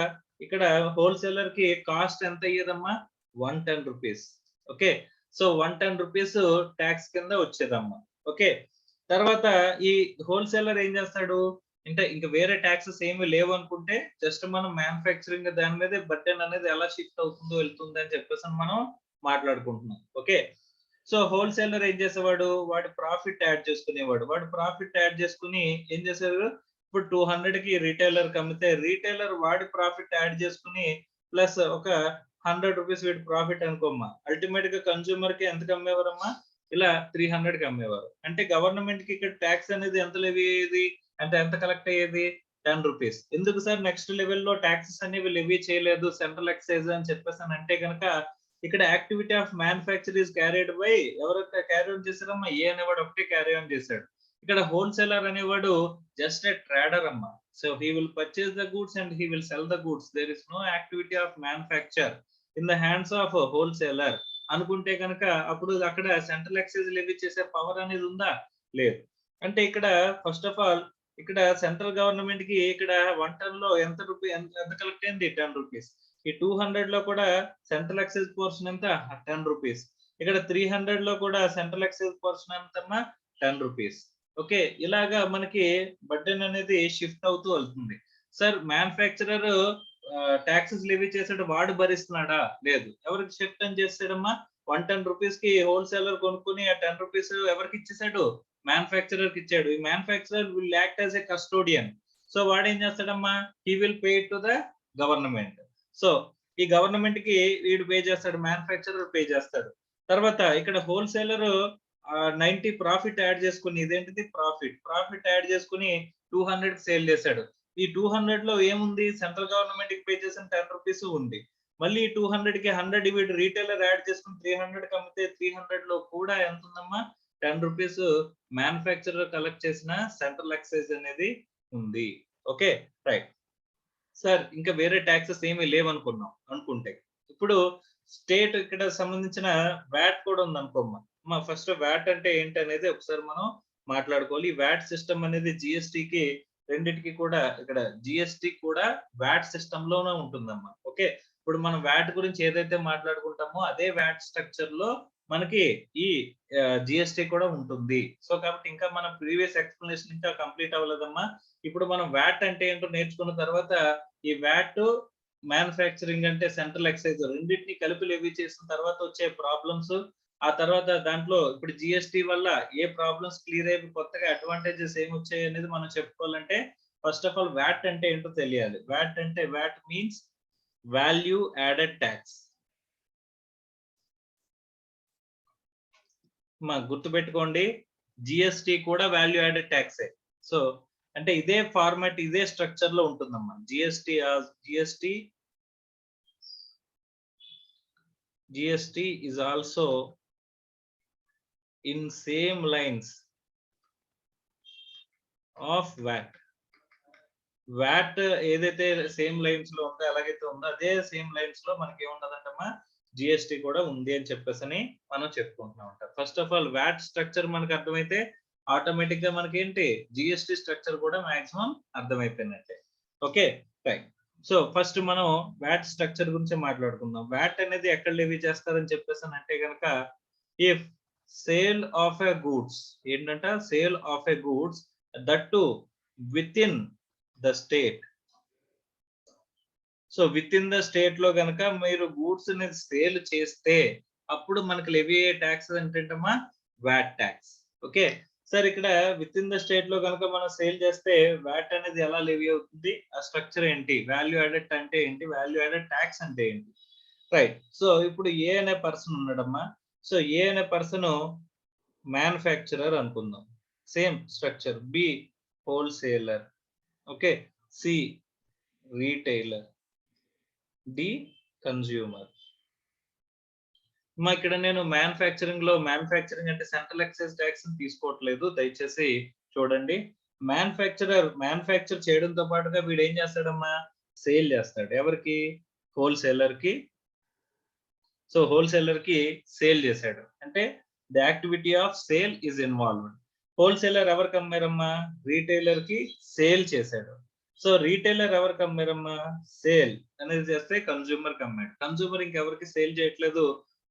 ఇక్కడ హోల్సేలర్ కి కాస్ట్ ఎంత అయ్యేదమ్మా, 110 rupees. Okay. So 110 rupees tax కింద వచ్చేదమ్మా. ఓకే. తర్వాత ఈ హోల్సేలర్ ఏం చేస్తాడు అంటే, ఇంకా వేరే ట్యాక్సెస్ ఏమి లేవు అనుకుంటే జస్ట్ మనం మ్యానుఫ్యాక్చరింగ్ దాని మీద బర్డెన్ అనేది ఎలా షిఫ్ట్ అవుతుందో వెళ్తుంది అని చెప్పేసి మనం మాట్లాడుకుంటున్నాం. ఓకే. సో హోల్సేలర్ ఏం చేసేవాడు, వాడి ప్రాఫిట్ యాడ్ చేసుకునేవాడు. వాడు ప్రాఫిట్ యాడ్ చేసుకుని ఏం చేశారు, ఇప్పుడు 200 కి రిటైలర్ కి అమ్మితే రిటైలర్ వాడి ప్రాఫిట్ యాడ్ చేసుకుని ప్లస్ ఒక 100 రూపీస్ వీడి ప్రాఫిట్ అనుకోమ్మా, అల్టిమేట్ గా కన్స్యూమర్ కి ఎంత అమ్మేవారమ్మా, ఇలా 300 కి అమ్మేవారు. అంటే గవర్నమెంట్ కి ఇక్కడ ట్యాక్స్ అనేది ఎంత లెవీ అయ్యేది అంటే ఎంత కలెక్ట్ అయ్యేది, 10 రూపీస్. ఎందుకు సార్ నెక్స్ట్ లెవెల్లో ట్యాక్సెస్ అనేవి లెవీ చేయలేదు సెంట్రల్ ఎక్సైజ్ అని చెప్పేసి అంటే కనుక, ఇక్కడ activity of manufacture is carried by, ఎవరైతే క్యారీ ఆన్ చేశారమ్మా, ఏ అనేవాడు ఒకటే క్యారీ ఆన్ చేశాడు. ఇక్కడ హోల్సేలర్ అనేవాడు జస్ట్ ఏ ట్రేడర్ అమ్మా. So he will purchase the goods and he will sell the goods. There is no activity of manufacture in the hands of wholesaler అనుకుంటే కనుక అప్పుడు అక్కడ సెంట్రల్ ఎక్సైజ్ లెవీ చేసే power అనేది ఉందా, లేదు. అంటే ఇక్కడ ఫస్ట్ ఆఫ్ ఆల్ ఇక్కడ సెంట్రల్ గవర్నమెంట్ కి ఇక్కడ 110 లో ఎంత కలెక్ట్ అయింది, 10 రూపీస్. ఈ 200 లో కూడా సెంట్రల్ ఎక్సైజ్ పోర్షన్ ఎంత, 10 రూపీస్. ఇక్కడ 300 లో కూడా సెంట్రల్ ఎక్సైజ్ పోర్షన్ ఎంతమ్మా, 10 రూపీస్. ఓకే. ఇలాగా మనకి బర్డెన్ అనేది షిఫ్ట్ అవుతూ వెళ్తుంది. సార్ మ్యానుఫ్యాక్చరర్ టాక్సెస్ లెవీ చేసాడు, వాడు భరిస్తున్నాడా, లేదు. ఎవరికి షిఫ్ట్ అని చేసాడమ్మా, 110 రూపీస్ కి హోల్సేలర్ కొనుక్కుని ఆ 10 రూపీస్ ఎవరికి ఇచ్చేసాడు, మ్యానుఫ్యాక్చరర్ కి ఇచ్చాడు. ఈ manufacturer will act as a custodian. So వాడు ఏం చేస్తాడమ్మా, he will pay to the government. So ఈ గవర్నమెంట్ కి వీడు పే చేస్తాడు, మ్యానుఫ్యాక్చరర్ పే చేస్తాడు. తర్వాత ఇక్కడ హోల్సేలర్ 90 ప్రాఫిట్ యాడ్ చేసుకుని, ఇదేంటిది ప్రాఫిట్ యాడ్ చేసుకుని 200 కి సేల్ చేశాడు. ఈ 200 లో ఏముంది, సెంట్రల్ గవర్నమెంట్ కి పే చేసిన 10 రూపీస్ ఉంది. మళ్ళీ 200 కి 100 వీడు రిటైలర్ యాడ్ చేసుకుని 300 కి అమ్మితే 300 లో కూడా ఎంత ఉందమ్మా, 10 రూపీస్ మ్యానుఫ్యాక్చరర్ కలెక్ట్ చేసిన సెంట్రల్ ఎక్సైజ్ అనేది ఉంది. Okay right. సార్ ఇంకా వేరే ట్యాక్సెస్ ఏమీ లేవనుకున్నాం అనుకుంటే, ఇప్పుడు స్టేట్ ఇక్కడ సంబంధించిన వ్యాట్ కూడా ఉంది అనుకోమ్మా. ఫస్ట్ వ్యాట్ అంటే ఏంటి అనేది ఒకసారి మనం మాట్లాడుకోవాలి. ఈ వ్యాట్ సిస్టమ్ అనేది జిఎస్టికి రెండిటికి కూడా ఇక్కడ జిఎస్టి కూడా వ్యాట్ సిస్టమ్ లోనే ఉంటుందమ్మా. ఓకే, ఇప్పుడు మనం వ్యాట్ గురించి ఏదైతే మాట్లాడుకుంటామో అదే వ్యాట్ స్ట్రక్చర్ లో మనకి ఈ జిఎస్టి కూడా ఉంటుంది. సో కాబట్టి ఇంకా మన ప్రీవియస్ ఎక్స్ప్లెనేషన్ ఇంకా కంప్లీట్ అవ్వలేదమ్మా. ఇప్పుడు మనం వ్యాట్ అంటే ఏంటో నేర్చుకున్న తర్వాత ఈ వ్యాట్ మ్యానుఫ్యాక్చరింగ్ అంటే సెంట్రల్ ఎక్సైజ్ రెండింటిని కలిపి లెవీ చేసిన తర్వాత వచ్చే ప్రాబ్లమ్స్, ఆ తర్వాత దాంట్లో ఇప్పుడు జిఎస్టి వల్ల ఏ ప్రాబ్లమ్స్ క్లియర్ అయ్యి కొత్తగా అడ్వాంటేజెస్ ఏమి వచ్చాయి అనేది మనం చెప్పుకోవాలంటే ఫస్ట్ ఆఫ్ ఆల్ వ్యాట్ అంటే ఏంటో తెలియాలి. వ్యాట్ అంటే VAT means value added tax. మా గుర్తుపెట్టుకోండి, జిఎస్టి కూడా వాల్యూ యాడెడ్ ట్యాక్సే. సో అంటే ఇదే ఫార్మాట్ ఇదే స్ట్రక్చర్ లో ఉంటుందమ్మా. GST is also in same lines of VAT. VAT ఏదైతే సేమ్ లైన్స్ లో ఉందో ఎలాగైతే ఉందో అదే సేమ్ లైన్స్ లో మనకి ఏముండదంటమ్మా, జిఎస్టి కూడా ఉంది అని చెప్పేసి మనం చెప్పుకుంటున్నాం అంట. First of all VAT structure మనకు అర్థమైతే ఆటోమేటిక్ గా మనకి ఏంటి జిఎస్టి స్ట్రక్చర్ కూడా మాక్సిమం అర్థమైపోయినట్టే. Okay right. సో ఫస్ట్ మనం వ్యాట్ స్ట్రక్చర్ గురించి మాట్లాడుకుందాం. వ్యాట్ అనేది ఎక్కడ లెవీ చేస్తారని చెప్పేసి అంటే కనుక if sale of a goods ఏంటంట, sale of a goods that to within the state. So within the state లో గనక మీరు గూడ్స్ అనేది సేల్ చేస్తే అప్పుడు మనకి లెవీ అయ్యే ట్యాక్స్ ఏంటంటమ్మా, వ్యాట్ ట్యాక్స్. ఓకే సార్, ఇక్కడ విత్ ఇన్ ద స్టేట్ లో కనుక మనం సేల్ చేస్తే వ్యాట్ అనేది ఎలా లెవీ అవుతుంది, ఆ స్ట్రక్చర్ ఏంటి, వాల్యూ యాడెడ్ అంటే ఏంటి, వాల్యూ యాడెడ్ ట్యాక్స్ అంటే ఏంటి. రైట్. సో ఇప్పుడు ఏ అనే పర్సన్ ఉన్నాడమ్మా. సో ఏ అనే పర్సన్ మ్యానుఫ్యాక్చరర్ అనుకుందాం, same structure. B wholesaler, okay. C retailer, D consumer. ఇక్కడ నేను మ్యానుఫ్యాక్చరింగ్ అంటే సెంట్రల్ ఎక్సైజ్ ట్యాక్స్ తీసుకోవట్లేదు, దయచేసి చూడండి. మ్యానుఫ్యాక్చర్ చేయడంతో పాటుగా వీడు ఏం చేస్తాడమ్మా, సేల్ చేస్తాడు. ఎవరికి, హోల్సేలర్ కి. సో హోల్సేలర్ కి సేల్ చేశాడు అంటే the activity of sale is involved. Wholesaler ఎవరికి అమ్మారమ్మా, రీటైలర్ కి సేల్ చేశాడు. సో రీటైలర్ ఎవరికి అమ్మారమ్మా, సేల్ అనేది చేస్తే కన్స్యూమర్ కి అమ్మాడు. కన్స్యూమర్ ఇంకెవరికి సేల్ చేయట్లేదు,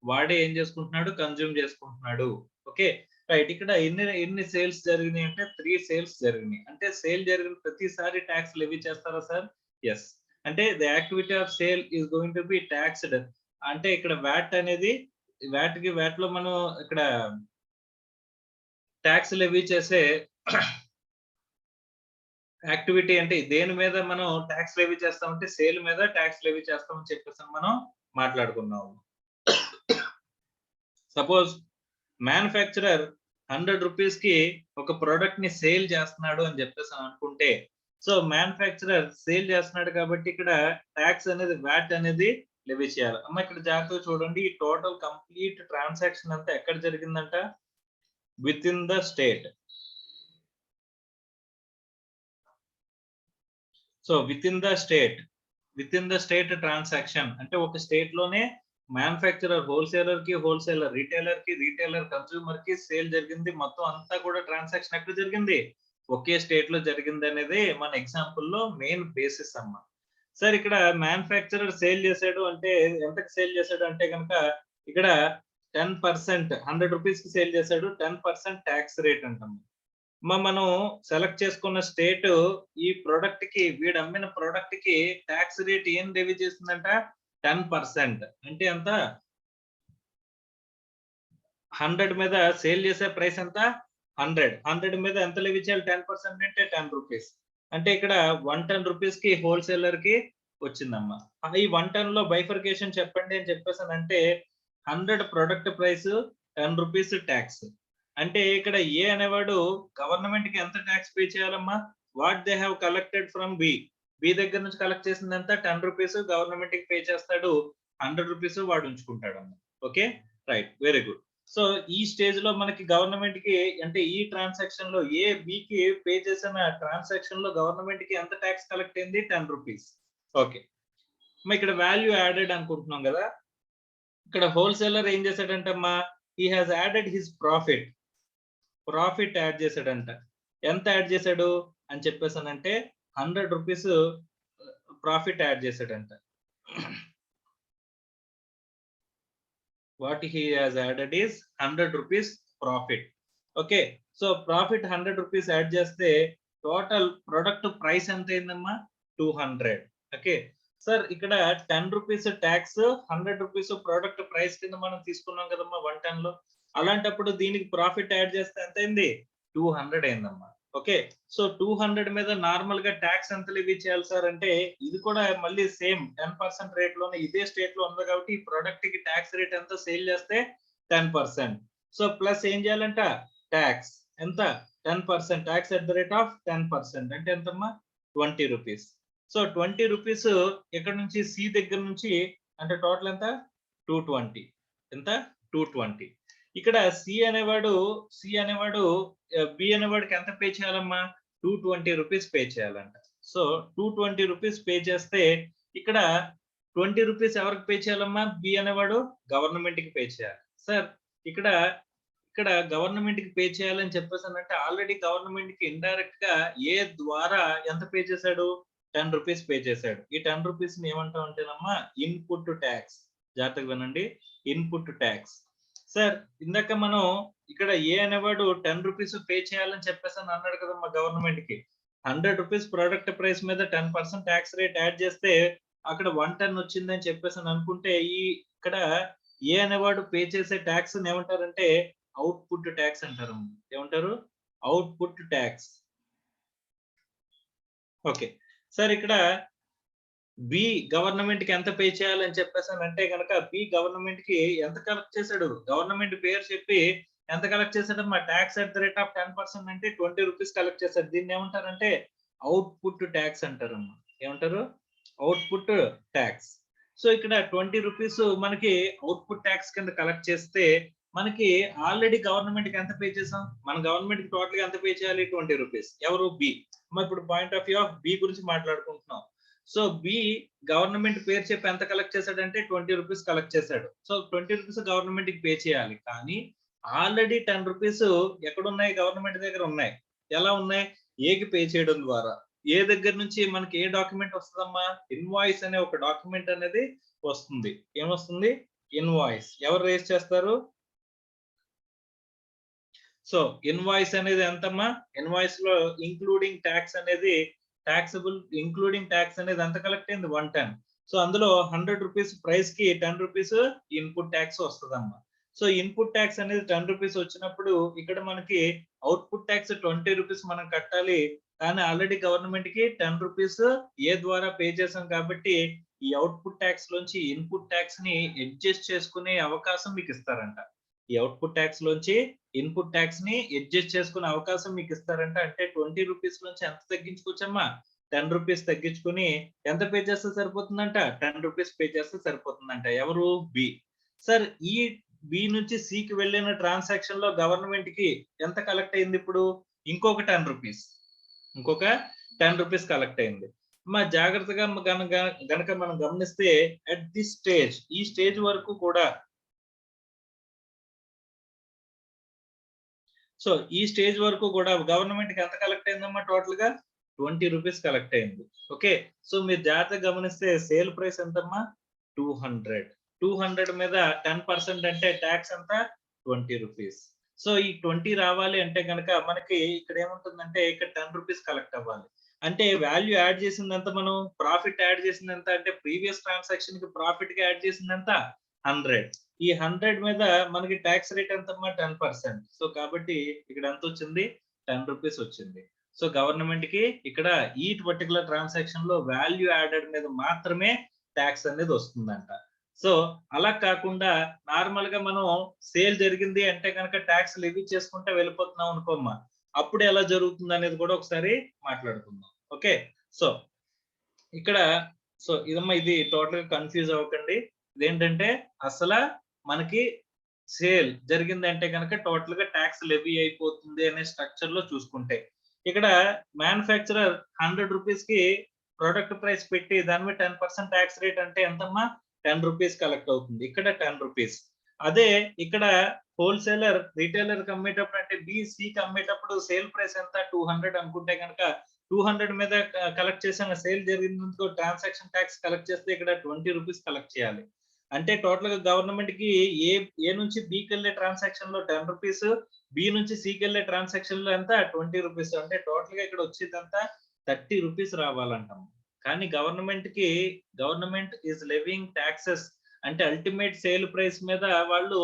వాడే ఏం చేసుకుంటున్నాడు, కన్స్యూమ్ చేసుకుంటున్నాడు. Okay right. ఇక్కడ ఎన్ని సేల్స్ జరిగినాయి అంటే 3 సేల్స్ జరిగినాయి. అంటే సేల్ జరిగిన ప్రతిసారి ట్యాక్స్ లెవీ చేస్తారా సార్? ఎస్. అంటే the activity of sale is going to be taxed. అంటే ఇక్కడ వ్యాట్ అనేది వ్యాట్ లో మనం ఇక్కడ ట్యాక్స్ లెవీ చేసే యాక్టివిటీ అంటే దేని మీద మనం ట్యాక్స్ లెవీ చేస్తామంటే సేల్ మీద ట్యాక్స్ లెవీ చేస్తామని చెప్పేసి మనం మాట్లాడుకున్నాము. సపోజ్ మ్యానుఫ్యాక్చరర్ 100 రూపీస్ కి ఒక ప్రోడక్ట్ ని సేల్ చేస్తున్నాడు అని చెప్పేసి అనుకుంటే, సో మ్యానుఫ్యాక్చరర్ సేల్ చేస్తున్నాడు కాబట్టి ఇక్కడ ట్యాక్స్ అనేది వ్యాట్ అనేది లెవీ చేయాలి. అమ్మ ఇక్కడ జాగ్రత్తగా చూడండి, ఈ టోటల్ కంప్లీట్ ట్రాన్సాక్షన్ అంతా ఎక్కడ జరిగిందంట, with in the state. So within the state transaction అంటే ఒక స్టేట్ లోనే మ్యానుఫ్యాక్చరర్ హోల్సేలర్ కి, హోల్సేలర్ రీటైలర్ కి, రీటైలర్ కన్స్యూమర్ కి సేల్ జరిగింది. మొత్తం అంతా కూడా ట్రాన్సాక్షన్ ఎక్కడ జరిగింది, ఒకే స్టేట్ లో జరిగింది అనేది మన ఎగ్జాంపుల్ లో మెయిన్ బేసిస్ అమ్మ. సార్ ఇక్కడ మ్యానుఫ్యాక్చరర్ సేల్ చేశాడు అంటే ఎంతకి సేల్ చేశాడు అంటే కనుక ఇక్కడ 10%, 100 రూపీస్ కి సేల్ చేశాడు, 10% ట్యాక్స్ రేట్ అంటాము. మనం సెలెక్ట్ చేసుకున్న స్టేట్ ఈ ప్రొడక్ట్ కి, వీడు అమ్మిన ప్రొడక్ట్ కి ట్యాక్స్ రేట్ ఏం లెవీ చేస్తుందంట, 10%. అంటే ఎంత, 100 మీద సేల్ చేసే ప్రైస్ ఎంత, 100 మీద ఎంత లెవీ చేయాలి, 10% అంటే 10 రూపీస్. అంటే ఇక్కడ 110 రూపీస్ కి హోల్సేలర్ కి వచ్చిందమ్మా. ఈ 110 లో బైఫర్కేషన్ చెప్పండి అని చెప్పేసి అంటే 100 ప్రొడక్ట్ ప్రైస్, 10 రూపీస్ ట్యాక్స్. అంటే ఇక్కడ ఏ అనేవాడు గవర్నమెంట్ కి ఎంత ట్యాక్స్ పే చేయాలమ్మా, what they have collected from B దగ్గర నుంచి కలెక్ట్ చేసిందంతా 10 రూపీస్ గవర్నమెంట్ కి పే చేస్తాడు, 100 రూపీస్ వాడు ఉంచుకుంటాడు అమ్మా. Okay right, very good. So ఈ స్టేజ్ లో మనకి గవర్నమెంట్ కి అంటే ఈ ట్రాన్సాక్షన్ లో ఏ బికి పే చేసిన ట్రాన్సాక్షన్ లో గవర్నమెంట్ కి ఎంత ట్యాక్స్ కలెక్ట్ అయింది, 10 రూపీస్. ఓకే, ఇక్కడ వాల్యూ యాడెడ్ అనుకుంటున్నాం కదా. ఇక్కడ హోల్సేలర్ ఏం చేశాడంటమ్మా, he has added his profit. Profit add చేశాడంట. ఎంత యాడ్ చేశాడు అని చెప్పేసానంటే 100 రూపీస్ ప్రాఫిట్ యాడ్ చేశాడంట. What he has added is 100 rupees profit. Okay. So profit 100 rupees add చేస్తే టోటల్ ప్రొడక్ట్ ప్రైస్ ఎంత అయిందమ్మా? 200. ఓకే. సార్ ఇక్కడ 10 rupees tax, 100 rupees product price కింద మనం తీసుకున్నాం కదమ్మా 1 టన్ లో. అలాంటప్పుడు దీనికి ప్రాఫిట్ యాడ్ చేస్తే ఎంత అయింది? 200 అయిందమ్మా. ఓకే. సో 200 మీద నార్మల్ గా ట్యాక్స్ ఎంత లెవీ చేయాలి సార్ అంటే ఇది కూడా మళ్ళీ సేమ్ 10% రేట్ లోనే ఇదే స్టేట్ లో ఉంది కాబట్టి ఈ ప్రొడక్ట్ కి ట్యాక్స్ రేట్ ఎంత సేల్ చేస్తే 10%. సో ప్లస్ ఏం చేయాలంట? ట్యాక్స్ ఎంత? 10%. Tax at the rate of 10% అంటే ఎంతమ్మా? 20 రూపీస్. సో 20 రూపీస్ ఇక్కడ నుంచి సి దగ్గర నుంచి అంటే టోటల్ ఎంత? 220. ఎంత? 220. ఇక్కడ సి అనేవాడు బి అనేవాడికి ఎంత పే చేయాలమ్మా? 220 రూపీస్ పే చేయాలంట. సో 220 రూపీస్ పే చేస్తే ఇక్కడ 20 రూపీస్ ఎవరికి పే చేయాలమ్మా? బి అనేవాడు గవర్నమెంట్ కి పే చేయాలి. సార్ ఇక్కడ గవర్నమెంట్ కి పే చేయాలని చెప్పేసానంటే ఆల్రెడీ గవర్నమెంట్ కి ఇండైరెక్ట్ గా ఏ ద్వారా ఎంత పే చేశాడు? 10 రూపీస్ పే చేశాడు. ఈ 10 రూపీస్ ని ఏమంటాం అంటేనమ్మా ఇన్పుట్ ట్యాక్స్. జాగ్రత్తగా వినండి, ఇన్పుట్ ట్యాక్స్. సార్ ఇందాక మనం ఇక్కడ ఏ అనేవాడు 10 రూపీస్ పే చేయాలని చెప్పేసి అన్నాడు కదమ్మా గవర్నమెంట్ కి. 100 రూపీస్ ప్రొడక్ట్ ప్రైస్ మీద 10% ట్యాక్స్ రేట్ యాడ్ చేస్తే అక్కడ 1 టన్ వచ్చిందని చెప్పేసి అనుకుంటే ఈ ఇక్కడ ఏ అనేవాడు పే చేసే ట్యాక్స్ ఏమంటారంటే అవుట్పుట్ ట్యాక్స్ అంటారు. ఏమంటారు? Output tax. ఓకే. సార్ ఇక్కడ బి గవర్నమెంట్ కి ఎంత పే చేయాలని చెప్పేసానంటే కనుక బి గవర్నమెంట్ కి ఎంత కలెక్ట్ చేశాడు? గవర్నమెంట్ పేరు చెప్పి ఎంత కలెక్ట్ చేశాడమ్మా? Tax at the rate of 10% అంటే 20 రూపీస్ కలెక్ట్ చేశాడు. దీన్ని ఏమంటారంటే అవుట్పుట్ ట్యాక్స్ అంటారమ్మా. ఏమంటారు? Output tax. సో ఇక్కడ 20 రూపీస్ మనకి అవుట్పుట్ ట్యాక్స్ కింద కలెక్ట్ చేస్తే మనకి ఆల్రెడీ గవర్నమెంట్ కి ఎంత పే చేసాం? మన గవర్నమెంట్ కి టోటల్ గా ఎంత పే చేయాలి? 20 రూపీస్. ఎవరు? బి. మరి ఇప్పుడు point of view of B గురించి మాట్లాడుకుంటున్నాం. సో బి గవర్నమెంట్ పేరు చెప్పి ఎంత కలెక్ట్ చేశాడంటే 20 రూపీస్ కలెక్ట్ చేశాడు. సో 20 రూపీస్ గవర్నమెంట్ కి పే చేయాలి. కానీ ఆల్రెడీ 10 రూపీస్ ఎక్కడున్నాయి? గవర్నమెంట్ దగ్గర ఉన్నాయి. ఎలా ఉన్నాయి? ఏకి పే చేయడం ద్వారా. ఏ దగ్గర నుంచి మనకి ఏ డాక్యుమెంట్ వస్తుందమ్మా? ఇన్వాయిస్ అనే ఒక డాక్యుమెంట్ అనేది వస్తుంది. ఏమొస్తుంది? ఇన్వాయిస్. ఎవరు రేస్ చేస్తారు? సో ఇన్వాయిస్ అనేది ఎంతమ్మా? ఇన్వాయిస్ లో ఇంక్లూడింగ్ ట్యాక్స్ అనేది టాక్సబుల్ ఇంక్లూడింగ్ ట్యాక్స్ అనేది ఎంత కలెక్ట్ అయింది? 1 టన్. సో అందులో 100 రూపీస్ ప్రైస్ కి 10 రూపీస్ ఇన్పుట్ ట్యాక్స్ వస్తుందమ్మా. సో ఇన్పుట్ ట్యాక్స్ అనేది 10 రూపీస్ వచ్చినప్పుడు ఇక్కడ మనకి అవుట్పుట్ ట్యాక్స్ 20 రూపీస్ మనం కట్టాలి. కానీ ఆల్రెడీ గవర్నమెంట్ కి 10 రూపీస్ ఏ ద్వారా పే చేసాం కాబట్టి ఈ అవుట్పుట్ ట్యాక్స్ లోంచి ఇన్పుట్ ట్యాక్స్ ని అడ్జస్ట్ చేసుకునే అవకాశం మీకు ఇస్తారంట. ఈ అవుట్పుట్ ట్యాక్స్ లోంచి ఇన్పుట్ ట్యాక్స్ ని అడ్జస్ట్ చేసుకునే అవకాశం మీకు ఇస్తారంట. అంటే 20 రూపీస్ నుంచి ఎంత తగ్గించుకోవచ్చమ్మా? 10 రూపీస్ తగ్గించుకుని ఎంత పే చేస్తే సరిపోతుందంట? 10 రూపీస్ పే చేస్తే సరిపోతుందంట. ఎవరు? బి. సార్ ఈ బి నుంచి సి కి వెళ్ళిన ట్రాన్సాక్షన్ లో గవర్నమెంట్ కి ఎంత కలెక్ట్ అయింది? ఇప్పుడు ఇంకొక 10 రూపీస్. ఇంకొక 10 రూపీస్ కలెక్ట్ అయింది. మా జాగ్రత్తగా గనక మనం గమనిస్తే అట్ దిస్ స్టేజ్ ఈ స్టేజ్ వరకు కూడా సో ఈ స్టేజ్ వరకు కూడా గవర్నమెంట్ కి ఎంత కలెక్ట్ అయిందమ్మా? టోటల్ గా 20 రూపీస్ కలెక్ట్ అయింది. ఓకే. సో మీరు జాగ్రత్తగా గమనిస్తే సేల్ ప్రైస్ ఎంతమ్మా? 200. 200 మీద 10% అంటే ట్యాక్స్ ఎంత? 20 రూపీస్. సో ఈ 20 రావాలి అంటే కనుక మనకి ఇక్కడ ఏముంటుందంటే ఇక్కడ 10 రూపీస్ కలెక్ట్ అవ్వాలి. అంటే వాల్యూ యాడ్ చేసింది ఎంత? మనం ప్రాఫిట్ యాడ్ చేసింది ఎంత? అంటే ప్రీవియస్ ట్రాన్సాక్షన్ కి ప్రాఫిట్ కి యాడ్ చేసింది ఎంత? 100. ఈ 100 మీద మనకి ట్యాక్స్ రేట్ ఎంతమ్మా? 10%. సో కాబట్టి ఇక్కడ ఎంత వచ్చింది? 10 రూపీస్ వచ్చింది. సో గవర్నమెంట్ కి ఇక్కడ ఈ పర్టికులర్ ట్రాన్సాక్షన్ లో వాల్యూ యాడెడ్ మీద మాత్రమే ట్యాక్స్ అనేది వస్తుందంట. సో అలా కాకుండా నార్మల్ గా మనం సేల్ జరిగింది అంటే కనుక ట్యాక్స్ లెవీ చేసుకుంటే వెళ్ళిపోతున్నాం అనుకోమ్మా. అప్పుడు ఎలా జరుగుతుంది అనేది కూడా ఒకసారి మాట్లాడుకుందాం. ఓకే. సో ఇక్కడ సో ఇదమ్మా ఇది టోటల్ గా కన్ఫ్యూజ్ అవ్వకండి. ఇదేంటంటే అసలు మనకి సేల్ జరిగిందంటే కనుక టోటల్ గా ట్యాక్స్ లెవీ అయిపోతుంది అనే స్ట్రక్చర్ లో చూసుకుంటే ఇక్కడ మ్యానుఫ్యాక్చరర్ 100 రూపీస్ కి ప్రొడక్ట్ ప్రైస్ పెట్టి దాని మీద 10% ట్యాక్స్ రేట్ అంటే ఎంతమ్మా? 10 రూపీస్ కలెక్ట్ అవుతుంది. ఇక్కడ 10 రూపీస్. అదే ఇక్కడ హోల్సేలర్ రిటైలర్ కి అమ్మేటప్పుడు అంటే బి సి కి అమ్మేటప్పుడు సేల్ ప్రైస్ ఎంత 200 అనుకుంటే కనుక 200 మీద కలెక్ట్ చేసిన సేల్ జరిగినందుకు ట్రాన్సాక్షన్ ట్యాక్స్ కలెక్ట్ చేస్తే ఇక్కడ 20 రూపీస్ కలెక్ట్ చేయాలి. అంటే టోటల్ గా గవర్నమెంట్ కి ఏ ఏ నుంచి బికి వెళ్ళే ట్రాన్సాక్షన్ లో 10 రూపీస్, బి నుంచి సికి వెళ్ళే ట్రాన్సాక్షన్ లో ఎంత 20 రూపీస్. అంటే టోటల్ గా ఇక్కడ వచ్చేదంతా 30 రూపీస్ రావాలంటాం. కానీ గవర్నమెంట్ ఈస్ లెవింగ్ టాక్సెస్ అంటే అల్టిమేట్ సేల్ ప్రైస్ మీద వాళ్ళు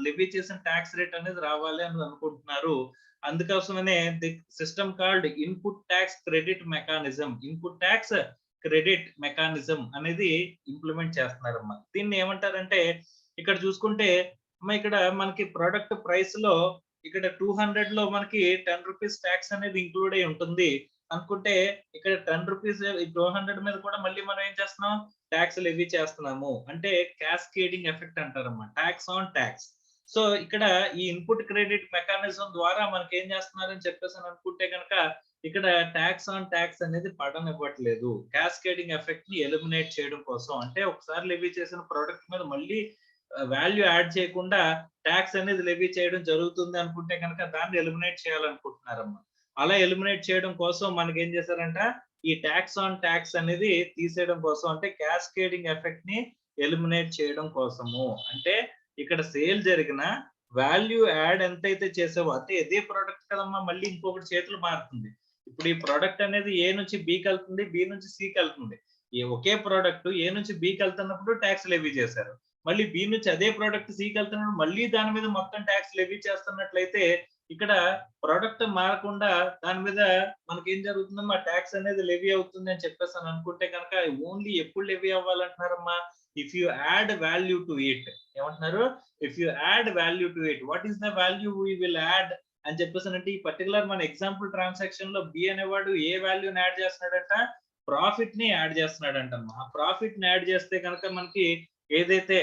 లెవీ చేసిన ట్యాక్స్ రేట్ అనేది రావాలి అని అనుకుంటున్నారు. అందుకోసమనే the system called input tax credit mechanism, input tax credit mechanism అనేది ఇంప్లిమెంట్ చేస్తున్నారమ్మా. దీన్ని ఏమంటారంటే ఇక్కడ చూసుకుంటే అమ్మ ఇక్కడ మనకి ప్రొడక్ట్ ప్రైస్ లో ఇక్కడ 200 లో మనకి 10 రూపీస్ ట్యాక్స్ అనేది ఇంక్లూడ్ అయి ఉంటుంది అనుకుంటే ఇక్కడ 10 రూపీస్ 200 మీద కూడా మళ్ళీ మనం ఏం చేస్తున్నాం ట్యాక్స్ లెవీ చేస్తున్నాము. అంటే క్యాస్కేడింగ్ ఎఫెక్ట్ అంటారమ్మా, ట్యాక్స్ ఆన్ ట్యాక్స్. సో ఇక్కడ ఈ ఇన్పుట్ క్రెడిట్ మెకానిజం ద్వారా మనకి ఏం చేస్తున్నారని చెప్పేసి అనుకుంటే కనుక ఇక్కడ ట్యాక్స్ ఆన్ ట్యాక్స్ అనేది పడనివ్వట్లేదు. క్యాస్కేడింగ్ ఎఫెక్ట్ ని ఎలిమినేట్ చేయడం కోసం అంటే ఒకసారి లెవీ చేసిన ప్రోడక్ట్ మీద మళ్ళీ వాల్యూ యాడ్ చేయకుండా ట్యాక్స్ అనేది లెవీ చేయడం జరుగుతుంది అనుకుంటే కనుక దాన్ని ఎలిమినేట్ చేయాలనుకుంటున్నారమ్మా. అలా ఎలిమినేట్ చేయడం కోసం మనకి ఏం చేశారంట ఈ ట్యాక్స్ ఆన్ ట్యాక్స్ అనేది తీసేయడం కోసం అంటే క్యాస్కేడింగ్ ఎఫెక్ట్ ని ఎలిమినేట్ చేయడం కోసము. అంటే ఇక్కడ సేల్ జరిగిన వాల్యూ యాడ్ ఎంతైతే చేసావో అంటే ఇదే ప్రోడక్ట్ కదమ్మా మళ్ళీ ఇంకొకటి చేతులు మారుతుంది. ఇప్పుడు ఈ ప్రోడక్ట్ అనేది ఏ నుంచి బికి వెళ్తుంది, బి నుంచి సికి వెళ్తుంది. ఈ ఒకే ప్రోడక్ట్ ఏ నుంచి బికి వెళ్తున్నప్పుడు ట్యాక్స్ లెవీ చేశారు, మళ్ళీ బి నుంచి అదే ప్రోడక్ట్ సికి వెళ్తున్నప్పుడు మళ్ళీ దాని మీద మొత్తం ట్యాక్స్ లెవీ చేస్తున్నట్లయితే ఇక్కడ ప్రోడక్ట్ మారకుండా దాని మీద మనకి ఏం జరుగుతుందమ్మా ట్యాక్స్ అనేది లెవీ అవుతుంది అని చెప్పేసి అని అనుకుంటే కనుక ఓన్లీ ఎప్పుడు లెవీ అవ్వాలంటున్నారమ్మా if you add value to it. ఏమంటున్నారు if you add value to it, what is the value we will add అని చెప్పేసి అంటే ఈ పర్టికులర్ మన ఎగ్జాంపుల్ ట్రాన్సాక్షన్ లో బి అనేవాడు ఏ వాల్యూని యాడ్ చేస్తున్నాడంట ప్రాఫిట్ ని యాడ్ చేస్తున్నాడంటమ్మా. ఆ ప్రాఫిట్ ని యాడ్ చేస్తే కనుక మనకి ఏదైతే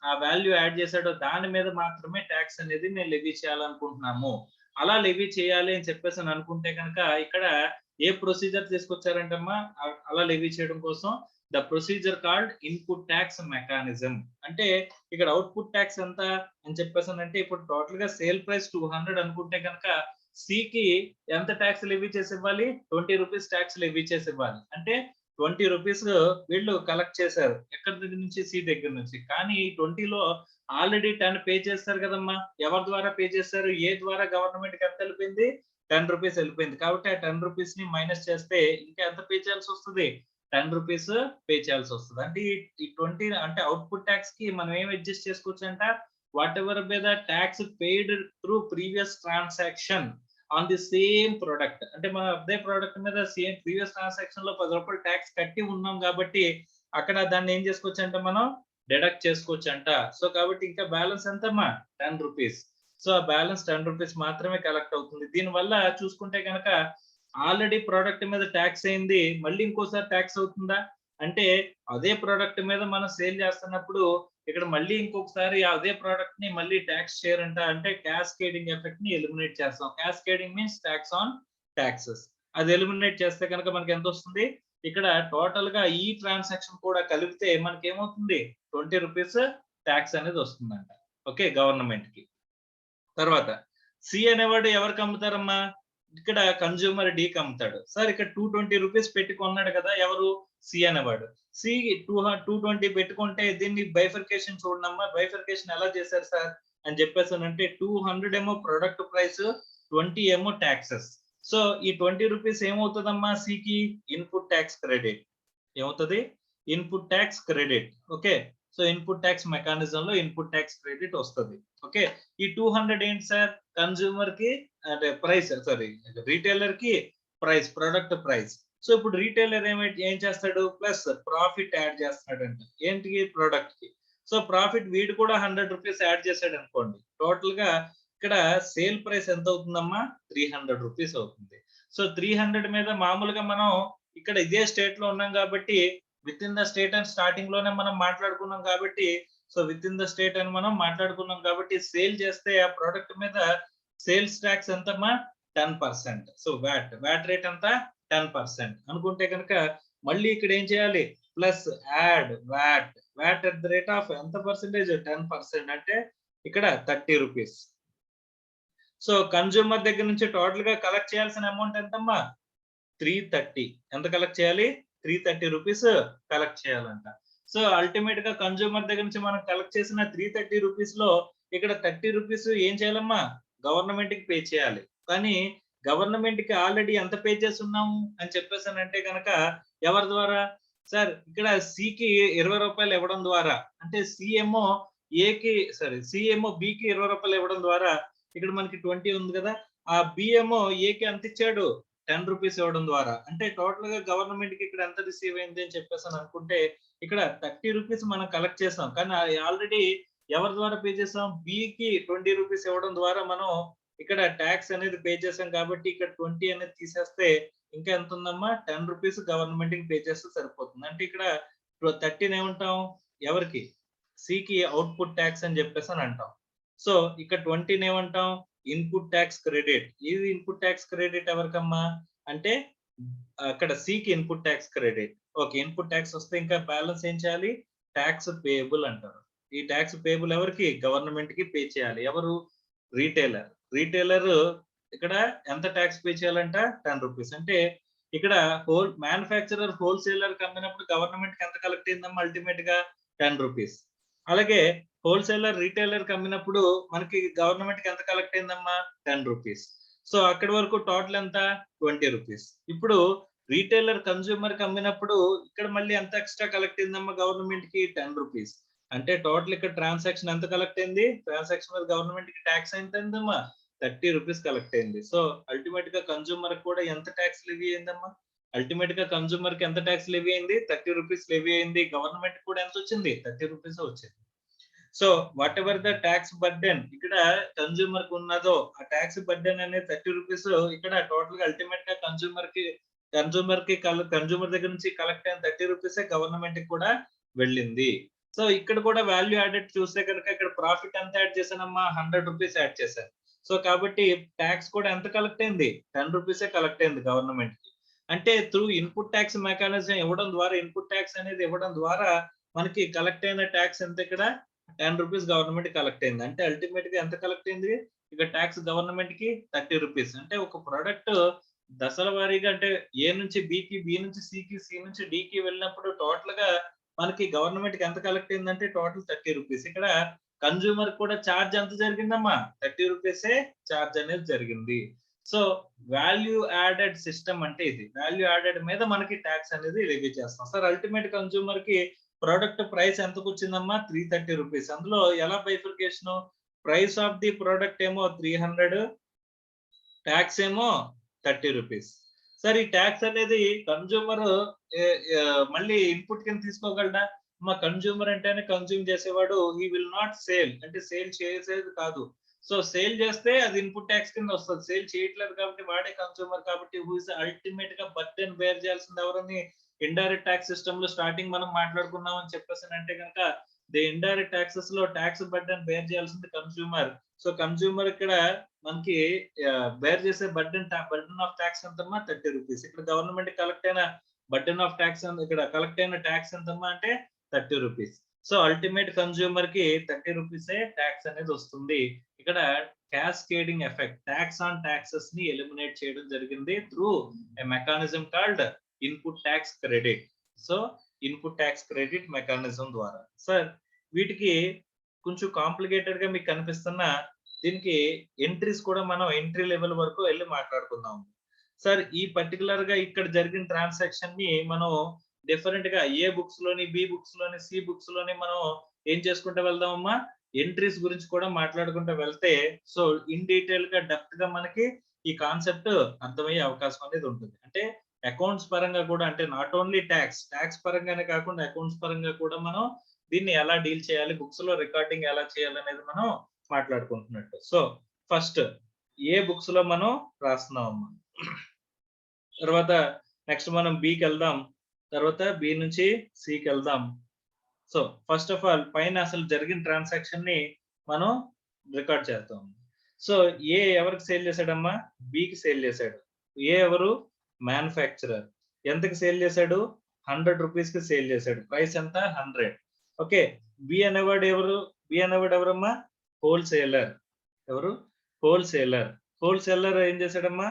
ఆ వాల్యూ యాడ్ చేశాడో దాని మీద మాత్రమే ట్యాక్స్ అనేది మేము లెవీ చేయాలనుకుంటున్నాము. అలా లెవీ చేయాలి అని చెప్పేసి అని అనుకుంటే కనుక ఇక్కడ ఏ ప్రొసీజర్ తీసుకొచ్చారంటమ్మా అలా లెవీ చేయడం కోసం the procedure called input tax mechanism. అంటే ఇక్కడ అవుట్పుట్ ట్యాక్స్ ఎంత అని చెప్పేసి అంటే ఇప్పుడు టోటల్ గా సేల్ ప్రైస్ 200 అనుకుంటే కనుక సికి ఎంత ట్యాక్స్ లెవీ చేసి ఇవ్వాలి 20 రూపీస్ ట్యాక్స్ లెవీ చేసి ఇవ్వాలి. అంటే 20 రూపీస్ వీళ్ళు కలెక్ట్ చేశారు ఎక్కడి దగ్గర నుంచి సి దగ్గర నుంచి. కానీ 20 లో ఆల్రెడీ 10 పే చేస్తారు కదమ్మా. ఎవరి ద్వారా పే చేశారు, ఏ ద్వారా గవర్నమెంట్ కి ఎంత వెళ్ళిపోయింది 10 రూపీస్ వెళ్ళిపోయింది. కాబట్టి ఆ 10 రూపీస్ ని మైనస్ చేస్తే ఇంకా ఎంత పే చేయాల్సి వస్తుంది 10 రూపీస్ పే చేయాల్సి వస్తుంది. అంటే ఈ 20 అంటే అవుట్పుట్ ట్యాక్స్ కి మనం ఏం అడ్జస్ట్ చేసుకోవచ్చు అంట what ever by the tax paid through previous transaction on the same product. అంటే మన అదే ప్రొడక్ట్ మీద సేమ్ ప్రీవియస్ ట్రాన్సాక్షన్ లో 10 రూపాయలు ట్యాక్స్ కట్టి ఉన్నాం కాబట్టి అక్కడ దాన్ని ఏం చేసుకోవచ్చు అంటే మనం డిడక్ట్ చేసుకోవచ్చు అంట. సో కాబట్టి ఇంకా బ్యాలెన్స్ ఎంతమ్మా 10 రూపీస్. సో ఆ బ్యాలెన్స్ 10 రూపీస్ మాత్రమే కలెక్ట్ అవుతుంది. దీనివల్ల చూసుకుంటే కనుక ఆల్రెడీ ప్రోడక్ట్ మీద ట్యాక్స్ అయింది మళ్ళీ ఇంకోసారి ట్యాక్స్ అవుతుందా అంటే అదే ప్రోడక్ట్ మీద మనం సేల్ చేస్తున్నప్పుడు ఇక్కడ మళ్ళీ ఇంకొకసారి అదే ప్రోడక్ట్ ని మళ్ళీ ట్యాక్స్ చేయరంట. అంటే క్యాస్కేడింగ్ ఎఫెక్ట్ ని ఎలిమినేట్ చేస్తాం. Cascading means tax on taxes. అది ఎలిమినేట్ చేస్తే కనుక మనకి ఎంత వస్తుంది ఇక్కడ టోటల్ గా ఈ ట్రాన్సాక్షన్ కూడా కలిపితే మనకి ఏమవుతుంది 20 రూపీస్ ట్యాక్స్ అనేది వస్తుందంట. ఓకే గవర్నమెంట్ కి. తర్వాత సి అనేవాడు ఎవరికి అమ్ముతారమ్మా ఇక్కడ కన్జ్యూమర్ డీకి అమ్ముతాడు. సార్ ఇక్కడ 220 రూపీస్ పెట్టి కొన్నాడు కదా ఎవరు సి అనేవాడు. సి 220 పెట్టుకుంటే దీన్ని బైఫర్కేషన్ చూడమ్మా. బైఫర్కేషన్ ఎలా చేశారు సార్ అని చెప్పేసానంటే 200 ఏమో ప్రొడక్ట్ ప్రైస్ 20 ఏమో ట్యాక్సెస్. సో ఈ 20 రూపీస్ ఏమవుతుందమ్మా సికి ఇన్పుట్ ట్యాక్స్ క్రెడిట్. ఏమవుతుంది input tax credit. Okay so input tax mechanism లో ఇన్పుట్ ట్యాక్స్ క్రెడిట్ వస్తుంది. ఓకే ఈ 200 ఏంటి సార్ కన్జ్యూమర్ కి అంటే ప్రైస్ సారీ రీటైలర్ కి ప్రైస్ ప్రొడక్ట్ ప్రైస్. సో ఇప్పుడు రీటైలర్ ఏం చేస్తాడు ప్లస్ ప్రాఫిట్ యాడ్ చేస్తాడు అంట ఏంటికి ప్రొడక్ట్ కి. సో ప్రాఫిట్ వీడు కూడా 100 రూపీస్ యాడ్ చేశాడు అనుకోండి. టోటల్ గా ఇక్కడ సేల్ ప్రైస్ ఎంత అవుతుందమ్మా 300 రూపీస్ అవుతుంది. సో 300 మీద మామూలుగా మనం ఇక్కడ ఇదే స్టేట్ లో ఉన్నాం కాబట్టి with in the state and starting లోనే మనం మాట్లాడుకున్నాం కాబట్టి so within the state అని మనం మాట్లాడుకున్నాం కాబట్టి సేల్ చేస్తే ఆ ప్రోడక్ట్ మీద సేల్స్ ట్యాక్స్ ఎంతమ్మా 10%. సో వ్యాట్ రేట్ అంతా 10% అనుకుంటే కనుక మళ్ళీ ఇక్కడ ఏం చేయాలి plus add VAT at the rate of ఎంత పర్సెంటేజ్ 10%. అంటే ఇక్కడ 30 రూపీస్. సో కన్జ్యూమర్ దగ్గర నుంచి టోటల్ గా కలెక్ట్ చేయాల్సిన అమౌంట్ ఎంతమ్మా? 330. ఎంత కలెక్ట్ చేయాలి? 330 రూపీస్ కలెక్ట్ చేయాలంట. సో అల్టిమేట్ గా కన్జ్యూమర్ దగ్గర నుంచి మనం కలెక్ట్ చేసిన 330 రూపీస్ లో ఇక్కడ 30 రూపీస్ ఏం చేయాలమ్మా? గవర్నమెంట్ కి పే చేయాలి. కానీ గవర్నమెంట్ కి ఆల్రెడీ ఎంత పే చేస్తున్నాము అని చెప్పేసానంటే కనుక ఎవరి ద్వారా? సార్ ఇక్కడ సికి 20 రూపాయలు ఇవ్వడం ద్వారా, అంటే సిఏమో బికి 20 రూపాయలు ఇవ్వడం ద్వారా ఇక్కడ మనకి 20 ఉంది కదా, ఆ బిఏమో ఏకి ఎంత ఇచ్చాడు? 10 రూపీస్ ఇవ్వడం ద్వారా, అంటే టోటల్ గా గవర్నమెంట్ కి ఇక్కడ ఎంత రిసీవ్ అయింది అని చెప్పేసి అనుకుంటే ఇక్కడ 30 రూపీస్ మనం కలెక్ట్ చేసాం. కానీ ఆల్రెడీ ఎవరి ద్వారా పే చేసాం? బికి 20 రూపీస్ ఇవ్వడం ద్వారా మనం ఇక్కడ ట్యాక్స్ అనేది పే చేసాం. కాబట్టి ఇక్కడ 20 అనేది తీసేస్తే ఇంకా ఎంత ఉందమ్మా? 10 రూపీస్ గవర్నమెంట్ కి పే చేస్తే సరిపోతుంది. అంటే ఇక్కడ 30 ఏమంటాం? ఎవరికి? సికి అవుట్పుట్ ట్యాక్స్ అని చెప్పేసి అని అంటాం. సో ఇక్కడ 20 ఏమంటాం? Input tax credit. ఇది ఇన్పుట్ ట్యాక్స్ క్రెడిట్ ఎవరికమ్మా? అంటే అక్కడ సికి input tax credit. Okay, input tax వస్తే ఇంకా బ్యాలెన్స్ ఏం చేయాలి? ట్యాక్స్ పేయబుల్ అంటారు. ఈ ట్యాక్స్ పేయబుల్ ఎవరికి? గవర్నమెంట్ కి పే చేయాలి. ఎవరు? రీటైలర్. రీటైలర్ ఇక్కడ ఎంత ట్యాక్స్ పే చేయాలంట? 10 రూపీస్. అంటే ఇక్కడ మ్యానుఫ్యాక్చరర్ హోల్సేలర్ అమ్మినప్పుడు గవర్నమెంట్ కి ఎంత కలెక్ట్ అయిందమ్మా? అల్టిమేట్ గా 10 రూపీస్. అలాగే హోల్సేలర్ రీటైలర్ కి అమ్మినప్పుడు మనకి గవర్నమెంట్ కి ఎంత కలెక్ట్ అయిందమ్మా? 10 రూపీస్. సో అక్కడి వరకు టోటల్ ఎంత? 20 రూపీస్. ఇప్పుడు రీటైలర్ కన్స్యూమర్ కి అమ్మినప్పుడు ఇక్కడ మళ్ళీ ఎంత ఎక్స్ట్రా కలెక్ట్ అయిందమ్మా గవర్నమెంట్ కి? 10 రూపీస్. అంటే టోటల్ ఇక్కడ ట్రాన్సాక్షన్ ఎంత కలెక్ట్ అయింది? ట్రాన్సాక్షన్ మీద గవర్నమెంట్ కి ట్యాక్స్ ఎంత అయిందమ్మా? 30 రూపీస్ కలెక్ట్ అయింది. సో అల్టిమేట్ గా కన్స్యూమర్ కూడా ఎంత ట్యాక్స్ లెవీ అయిందమ్మా? అల్టిమేట్ గా కన్స్యూమర్ కి ఎంత ట్యాక్స్ లెవీ అయింది? 30 రూపీస్ లెవీ అయింది. గవర్నమెంట్ కూడా ఎంత వచ్చింది? 30 రూపీస్ వచ్చింది. So what ever the tax burden ఇక్కడ కన్స్యూమర్ కు ఉన్నదో ఆ ట్యాక్స్ బర్డెన్ అనేది 30 రూపీస్ ఇక్కడ టోటల్ గా అల్టిమేట్ గా కన్స్యూమర్ దగ్గర నుంచి కలెక్ట్ అయిన 30 రూపీస్ గవర్నమెంట్ కి కూడా వెళ్ళింది. సో ఇక్కడ కూడా వాల్యూ యాడెడ్ చూస్తే కనుక ఇక్కడ ప్రాఫిట్ ఎంత యాడ్ చేశానమ్మా? 100 రూపీస్ యాడ్ చేశాను. సో కాబట్టి ట్యాక్స్ కూడా ఎంత కలెక్ట్ అయింది? 10 రూపీసే కలెక్ట్ అయింది గవర్నమెంట్ కి. అంటే త్రూ ఇన్పుట్ ట్యాక్స్ మెకానిజం ఇవ్వడం ద్వారా, ఇన్పుట్ ట్యాక్స్ అనేది ఇవ్వడం ద్వారా మనకి కలెక్ట్ అయిన ట్యాక్స్ ఎంత? ఇక్కడ 10 రూపీస్ గవర్నమెంట్ కలెక్ట్ అయింది. అంటే అల్టిమేట్ గా ఎంత కలెక్ట్ అయింది? ఇక ట్యాక్స్ గవర్నమెంట్ కి 30 రూపీస్. అంటే ఒక ప్రొడక్ట్ దశల వారీగా, అంటే ఏ నుంచి బికి, బి నుంచి సికి, సి నుంచి డికి వెళ్ళినప్పుడు టోటల్ గా మనకి గవర్నమెంట్ కి ఎంత కలెక్ట్ అయిందంటే టోటల్ 30 రూపీస్. ఇక్కడ కన్స్యూమర్ కూడా ఛార్జ్ ఎంత జరిగిందమ్మా? 30 రూపీసే ఛార్జ్ అనేది జరిగింది. సో వాల్యూ యాడెడ్ సిస్టమ్ అంటే ఇది. వాల్యూ యాడెడ్ మీద మనకి ట్యాక్స్ అనేది లెవీ చేస్తాం. సార్ అల్టిమేట్ కన్స్యూమర్ కి ప్రొడక్ట్ ప్రైస్ ఎంతకు వచ్చిందమ్మా? 330 రూపీస్. అందులో ఎలా bifurcation? Price of the product ఏమో 300, ట్యాక్స్ ఏమో 30 రూపీస్. సార్ ఈ ట్యాక్స్ అనేది కన్స్యూమర్ మళ్ళీ ఇన్పుట్ కింద తీసుకోగలడా? మా కన్స్యూమర్ అంటేనే కన్స్యూమ్ చేసేవాడు. హీ విల్ నాట్ సేల్, అంటే సేల్ చేసేది కాదు. సో సేల్ చేస్తే అది ఇన్పుట్ ట్యాక్స్ కింద వస్తుంది. సేల్ చేయట్లేదు కాబట్టి వాడే కన్స్యూమర్. కాబట్టి హూ ఇస్ అల్టిమేట్ గా బర్డెన్ బేర్ చేయాల్సింది ఎవరని? ఇండైరెక్ట్ ట్యాక్స్ సిస్టమ్ లో స్టార్టింగ్ మనం మాట్లాడుకున్నాం అని చెప్పేసి అంటే కనుక ది ఇండైరెక్ట్ ట్యాక్సెస్ లో ట్యాక్స్ బర్డెన్ బేర్ చేయాల్సింది కన్స్యూమర్. సో కన్స్యూమర్ ఇక్కడ మనకి బేర్ చేసే బర్డెన్ ఆఫ్ ట్యాక్స్ ఎంతమ్మా? 30 రూపీస్. ఇక్కడ గవర్నమెంట్ కలెక్ట్ అయిన బర్డెన్ ఆఫ్ ట్యాక్స్, ఇక్కడ కలెక్ట్ అయిన ట్యాక్స్ ఎంతమ్మా? అంటే 30 రూపీస్. సో అల్టిమేట్ కన్స్యూమర్ కి 30 రూపీసే ట్యాక్స్ అనేది వస్తుంది. ఇక్కడ cascading effect, tax on taxes ని ఎలిమినేట్ చేయడం జరిగింది through a mechanism called input tax credit. So input tax credit mechanism ద్వారా. సార్ వీటికి కొంచెం కాంప్లికేటెడ్ గా మీకు కనిపిస్తున్న దీనికి ఎంట్రీస్ కూడా మనం ఎంట్రీ లెవెల్ వరకు వెళ్ళి మాట్లాడుకుందాం. సార్ ఈ పర్టికులర్ గా ఇక్కడ జరిగిన ట్రాన్సాక్షన్ ని మనం డిఫరెంట్ గా ఏ బుక్స్ లోని, బి బుక్స్ లోని, సి బుక్స్ లోని మనం ఏం చేసుకుంటూ వెళ్దామమ్మా? ఎంట్రీస్ గురించి కూడా మాట్లాడుకుంటూ వెళ్తే సో ఇన్ డీటెయిల్ గా డెప్త్ గా మనకి ఈ కాన్సెప్ట్ అర్థమయ్యే అవకాశం అనేది ఉంటుంది. అంటే అకౌంట్స్ పరంగా కూడా, అంటే నాట్ ఓన్లీ ట్యాక్స్ పరంగానే కాకుండా అకౌంట్స్ పరంగా కూడా మనం దీన్ని ఎలా డీల్ చేయాలి, బుక్స్ లో రికార్డింగ్ ఎలా చేయాలి అనేది మనం మాట్లాడుకుంటున్నట్టు. సో ఫస్ట్ ఏ బుక్స్ లో మనం రాస్తున్నాం అమ్మా. తర్వాత నెక్స్ట్ మనం బికి వెళ్దాం. తర్వాత బి నుంచి సికి వెళ్దాం. సో ఫస్ట్ ఆఫ్ ఆల్ పైన అసలు జరిగిన ట్రాన్సాక్షన్ ని మనం రికార్డ్ చేస్తాం. సో ఏ ఎవరికి సేల్ చేశాడమ్మా? బికి సేల్ చేశాడు. ఏ ఎవరు? మ్యానుఫ్యాక్చరర్. ఎంతకి సేల్ చేశాడు? 100 రూపీస్ కి సేల్ చేశాడు. ప్రైస్ ఎంత? 100. ఓకే. బి అనేవాడు ఎవరు? బి అనేవాడు ఎవరమ్మా? హోల్సేలర్. ఎవరు? హోల్సేలర్. హోల్సేలర్ ఏం చేశాడమ్మా?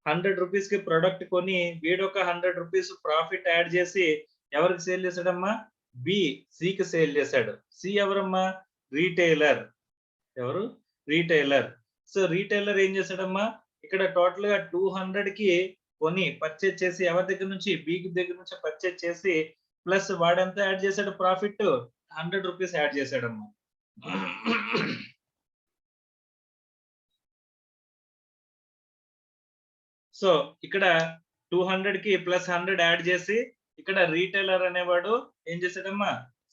100 రూపీస్‌కి ప్రొడక్ట్ కొని వీడొక 100 రూపీస్ ప్రాఫిట్ యాడ్ చేసి ఎవరికి సేల్ చేశాడమ్మా? సికి సేల్ చేశాడు. సి ఎవరమ్మా? రీటైలర్. ఎవరు? రీటైలర్. సో రీటైలర్ ఏం చేశాడమ్మా? ఇక్కడ టోటల్‌గా 200కి కొని పర్చేజ్ చేసి ఎవరి దగ్గర నుంచి? బి దగ్గర నుంచి పర్చేజ్ చేసి ప్లస్ వాడెంత యాడ్ చేశాడు ప్రాఫిట్? 100 రూపీస్ యాడ్ చేశాడమ్మా. సో ఇక్కడ 200కి ప్లస్ 100 యాడ్ చేసి ఇక్కడ రీటైలర్ అనేవాడు ఏం చేశాడమ్మా?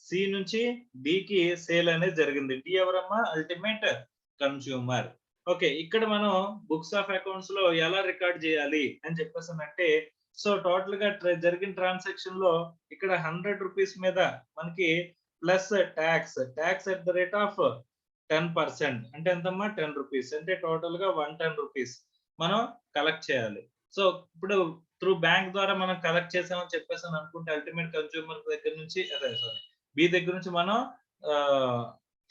సి నుంచి డికి సేల్ అనేది జరిగింది. డి ఎవరమ్మా? Ultimate consumer. ఓకే, ఇక్కడ మనం బుక్స్ ఆఫ్ అకౌంట్స్ లో ఎలా రికార్డ్ చేయాలి అని చెప్పేసానంటే, సో టోటల్ గా జరిగిన ట్రాన్సాక్షన్ లో ఇక్కడ 100 రూపీస్ మీద మనకి plus tax at the rate of 10%. అంటే ఎంతమ్మా? 10 రూపీస్. అంటే టోటల్ గా 110 రూపీస్ మనం కలెక్ట్ చేయాలి. సో ఇప్పుడు త్రూ బ్యాంక్ ద్వారా మనం కలెక్ట్ చేసామని చెప్పేసి అనుకుంటే అల్టిమేట్ కన్స్యూమర్ దగ్గర నుంచి బి దగ్గర నుంచి మనం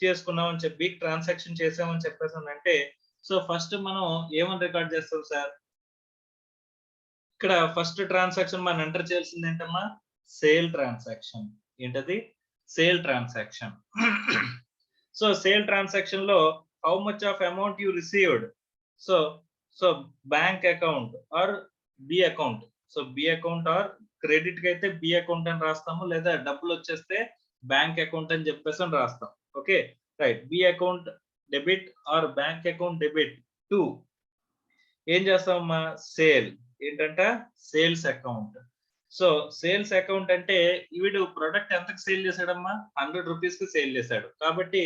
చేసుకున్నామని చెప్పి ట్రాన్సాక్షన్ చేసామని చెప్పేసి అంటే, సో ఫస్ట్ మనం ఏమని రికార్డ్ చేస్తాం సార్? ఇక్కడ ఫస్ట్ ట్రాన్సాక్షన్ మనం ఎంటర్ చేయాల్సింది ఏంటమ్మా? Sale transaction. ఏంటది? Sale transaction. So sale transaction లో how much of amount you received? So bank account or B account. So B account or credit కి అయితే బి అకౌంట్ అని రాస్తాము, లేదా డబ్బులు వచ్చేస్తే బ్యాంక్ అకౌంట్ అని చెప్పేసి అని రాస్తాం. Okay right. B account debit or bank account debit to ఏం చేస్తామమ్మా? సేల్. ఏంటంట? Sales account. So sales account అంటే వీడు ప్రొడక్ట్ ఎంతకు సేల్ చేశాడమ్మా? 100 రూపీస్ కి సేల్ చేశాడు. కాబట్టి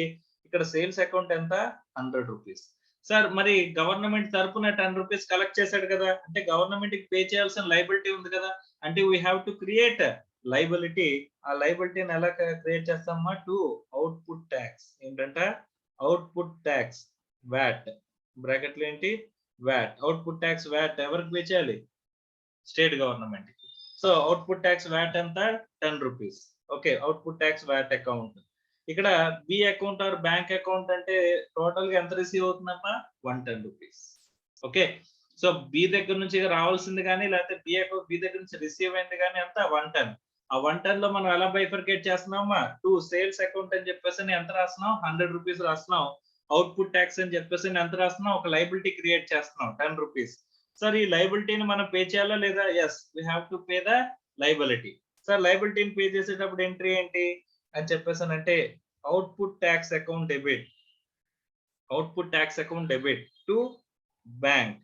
ఇక్కడ సేల్స్ అకౌంట్ ఎంత? 100 రూపీస్. సార్ మరి గవర్నమెంట్ తరపున 10 రూపీస్ కలెక్ట్ చేశాడు కదా, అంటే గవర్నమెంట్ కి పే చేయాల్సిన లైబిలిటీ ఉంది కదా, అంటే we have to create liability. ఆ లైబిలిటీని ఎలా క్రియేట్ చేస్తామా? To output tax. ఏంటంట? Output tax VAT. బ్రాకెట్లు ఏంటి? వ్యాట్. అవుట్పుట్ ట్యాక్స్ వ్యాట్ ఎవరికి పే చేయాలి? స్టేట్ గవర్నమెంట్ కి. సో అవుట్పుట్ ట్యాక్స్ వ్యాట్ ఎంత? 10 rupees. Okay, output tax VAT account. ఇక్కడ B account or bank account అంటే టోటల్ గా ఎంత రిసీవ్ అవుతుందమ్మా? 110 రూపీస్. ఓకే, సో బి దగ్గర నుంచి రావాల్సింది కానీ లేకపోతే బి దగ్గర నుంచి రిసీవ్ అయింది కానీ ఎంత? 110. ఆ 110 లో మనం ఎలా బైఫర్కేట్ చేస్తున్నామా? టు సేల్స్ అకౌంట్ అని చెప్పేసి ఎంత రాస్తున్నాం? 100 రూపీస్ రాస్తున్నాం. అవుట్పుట్ ట్యాక్స్ అని చెప్పేసి ఎంత రాస్తున్నాం? ఒక లైబిలిటీ క్రియేట్ చేస్తున్నాం 10 రూపీస్. సార్ ఈ లైబిలిటీని మనం పే చేయాలా లేదా? Yes, we have to pay the liability. Sir లైబిలిటీని పే చేసేటప్పుడు ఎంట్రీ ఏంటి అని చెప్పేసానంటే output tax account debit. Output tax account debit to bank.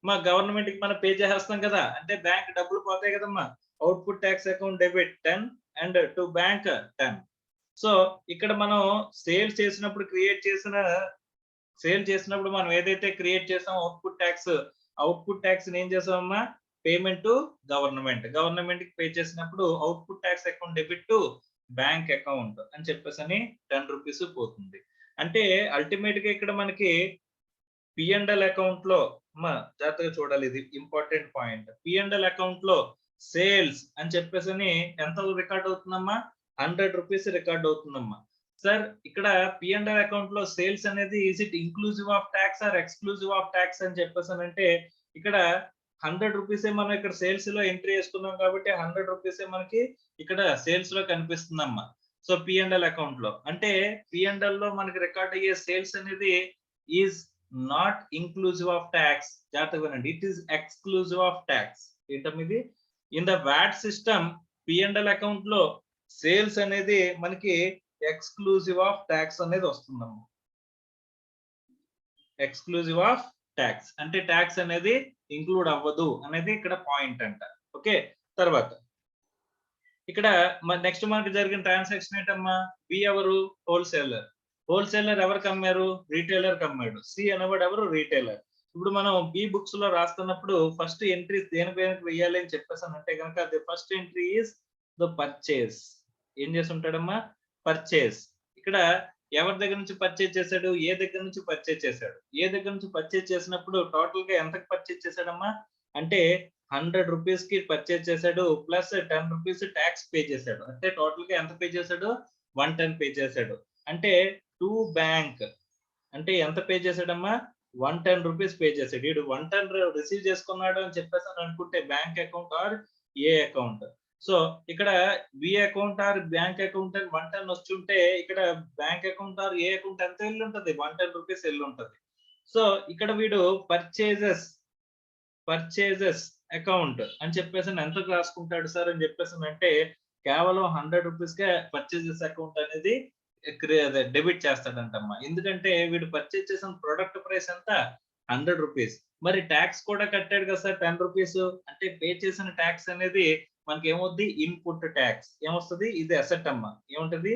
మా గవర్నమెంట్ కి మనం పే చేసేస్తాం కదా, అంటే బ్యాంక్ డబ్బులు పోతాయి కదమ్మా. Output tax account debit 10 and to bank 10. So ఇక్కడ మనం సేల్ చేసినప్పుడు మనం ఏదైతే క్రియేట్ చేసామో అవుట్పుట్ ట్యాక్స్ ఏం చేసామమ్మా? పేమెంట్ టు గవర్నమెంట్ కి పే చేసినప్పుడు output tax account debit to bank account అని చెప్పేసి 10 రూపీస్ పోతుంది. అంటే అల్టిమేట్ గా ఇక్కడ మనకి పిఎండ్ఎల్ అకౌంట్ లో జాగ్రత్తగా చూడాలి, ఇది ఇంపార్టెంట్ పాయింట్. పిఎండ్ఎల్ అకౌంట్ లో సేల్స్ అని చెప్పేసి ఎంత రికార్డ్ అవుతుందమ్మా? 100 రూపీస్ రికార్డ్ అవుతుందమ్మా. సార్ ఇక్కడ పిఎండ్ఎల్ అకౌంట్ లో సేల్స్ అనేది is it inclusive of tax or exclusive of tax అని చెప్పేసానంటే, ఇక్కడ 100 రూపీసే మనం ఇక్కడ సేల్స్ లో ఎంట్రీ చేసుకున్నాం కాబట్టి 100 రూపీసే మనకి ఇక్కడ సేల్స్ లో కనిపిస్తుందమ్మా. సో పిఎండ్ఎల్ అకౌంట్ లో అంటే పిఎండ్ఎల్ లో మనకి రికార్డ్ అయ్యే సేల్స్ అనేది is not inclusive of tax. జాగ్రత్తగా వినండి, it is exclusive of tax. ఏంటమిది? In the VAT system P and L account లో సేల్స్ అనేది మనకి ఎక్స్క్లూజివ్ ఆఫ్ ట్యాక్స్ అనేది వస్తుందమ్మా. ఎక్స్క్లూజివ్ ఆఫ్ ట్యాక్స్ అంటే ట్యాక్స్ అనేది ఇంక్లూడ్ అవ్వదు అనేది ఇక్కడ పాయింట్ అంట. ఓకే, తర్వాత ఇక్కడ నెక్స్ట్ మనకి జరిగిన ట్రాన్సాక్షన్ ఏంటమ్మా? బి ఎవరు? హోల్సేలర్. హోల్సేలర్ ఎవరికి అమ్మారు? రీటైలర్ కి అమ్మాడు. సి అనేవాడు ఎవరు? రీటైలర్. ఇప్పుడు మనం బి బుక్స్ లో రాస్తున్నప్పుడు ఫస్ట్ ఎంట్రీ దేనిపైన వెయ్యాలి అని చెప్పేసానంటే కనుక అది first entry is the purchase. ఏం చేసి ఉంటాడమ్మా? పర్చేస్. ఇక్కడ ఎవరి దగ్గర నుంచి పర్చేజ్ చేశాడు? ఏ దగ్గర నుంచి పర్చేజ్ చేశాడు? ఏ దగ్గర నుంచి పర్చేజ్ చేసినప్పుడు టోటల్ గా ఎంతకు పర్చేజ్ చేశాడమ్మా? అంటే 100 రూపీస్ కి పర్చేజ్ చేశాడు ప్లస్ 10 రూపీస్ ట్యాక్స్ పే చేశాడు. అంటే టోటల్ గా ఎంత పే చేశాడు? 110 పే చేశాడు. అంటే టు బ్యాంక్ అంటే ఎంత పే చేశాడమ్మా 110 రూపీస్ పే చేశాడు. వీడు 110 రిసీవ్ చేసుకున్నాడు అని చెప్పేసి అని అనుకుంటే bank account or A account. So ఇక్కడ B account or bank account అని 110 వచ్చుంటే ఇక్కడ bank account or A account ఎంత వెళ్ళి ఉంటది 110 రూపీస్ వెళ్ళి ఉంటది. సో ఇక్కడ వీడు పర్చేజెస్ అకౌంట్ అని చెప్పేసి ఎంతకు రాసుకుంటాడు సార్ అని చెప్పేసి అంటే కేవలం 100 రూపీస్ కే పర్చేజెస్ అకౌంట్ అనేది డెబిట్ చేస్తాడంటమ్మా. ఎందుకంటే వీడు పర్చేజ్ చేసిన ప్రొడక్ట్ ప్రైస్ ఎంత 100 రూపీస్. మరి ట్యాక్స్ కూడా కట్టాడు కదా సార్ 10 రూపీస్. అంటే పే చేసిన ట్యాక్స్ అనేది మనకి ఏమవుద్ది ఇన్పుట్ ట్యాక్స్ ఏమొస్తుంది ఇది అసెట్ అమ్మా. ఏముంటది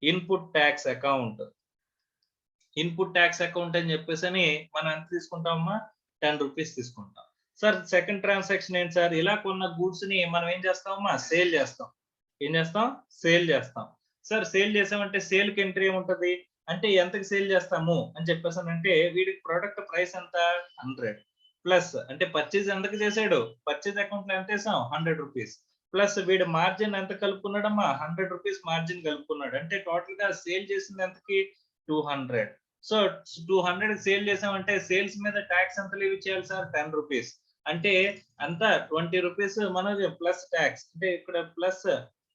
input tax account. Input tax account అని చెప్పేసి అని మనం ఎంత తీసుకుంటామమ్మా 10 రూపీస్ తీసుకుంటాం. సార్ సెకండ్ ట్రాన్సాక్షన్ ఏంటి సార్? ఇలా కొన్న గూడ్స్ ని మనం ఏం చేస్తామమ్మా సేల్ చేస్తాం. ఏం చేస్తాం సేల్ చేస్తాం. సార్ సేల్ చేసామంటే సేల్ కి ఎంట్రీ ఏముంటది అంటే ఎంతకి సేల్ చేస్తాము అని చెప్పేసానంటే వీడికి ప్రొడక్ట్ ప్రైస్ ఎంత 100 ప్లస్ అంటే పర్చేజ్ ఎంతకి చేశాడు పర్చేజ్ అకౌంట్ లో ఎంత వేసాం 100 రూపీస్ ప్లస్ వీడు మార్జిన్ ఎంత కలుపుకున్నాడమ్మా 100 రూపీస్ మార్జిన్ కలుపుకున్నాడు. అంటే టోటల్ గా సేల్ చేసింది ఎంతకి 200. సో 200 సేల్ చేసామంటే సేల్స్ మీద ట్యాక్స్ ఎంత లీవ్ చేయాలి సార్ 10 రూపీస్. అంటే అంత 20 రూపీస్ మనం ప్లస్ ట్యాక్స్ అంటే ఇక్కడ ప్లస్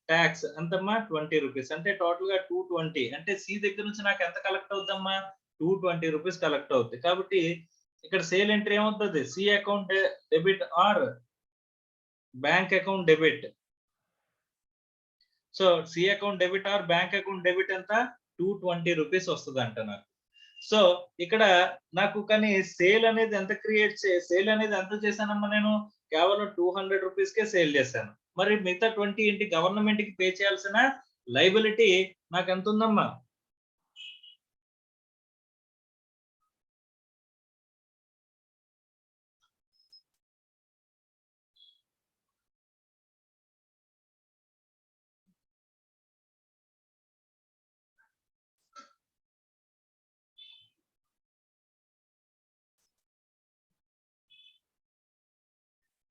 ట్యాక్స్ ఎంతమ్మా 20 రూపీస్. అంటే టోటల్ గా 220. అంటే సి దగ్గర నుంచి నాకు ఎంత కలెక్ట్ అవుద్దమ్మా 220 రూపీస్ కలెక్ట్ అవుద్ది. కాబట్టి ఇక్కడ సేల్ ఎంట్రీ ఏమవుతుంది C account debit or bank account debit. So C account debit or bank account debit ఎంత 220 రూపీస్ వస్తుంది అంట నాకు. సో ఇక్కడ నాకు కానీ సేల్ అనేది ఎంత సేల్ అనేది ఎంత చేశానమ్మా నేను కేవలం 200 రూపీస్ కే సేల్ చేశాను. మరి మిగతా 20 ఏంటి గవర్నమెంట్ కి పే చేయాల్సిన లైబిలిటీ నాకు ఎంత ఉందమ్మా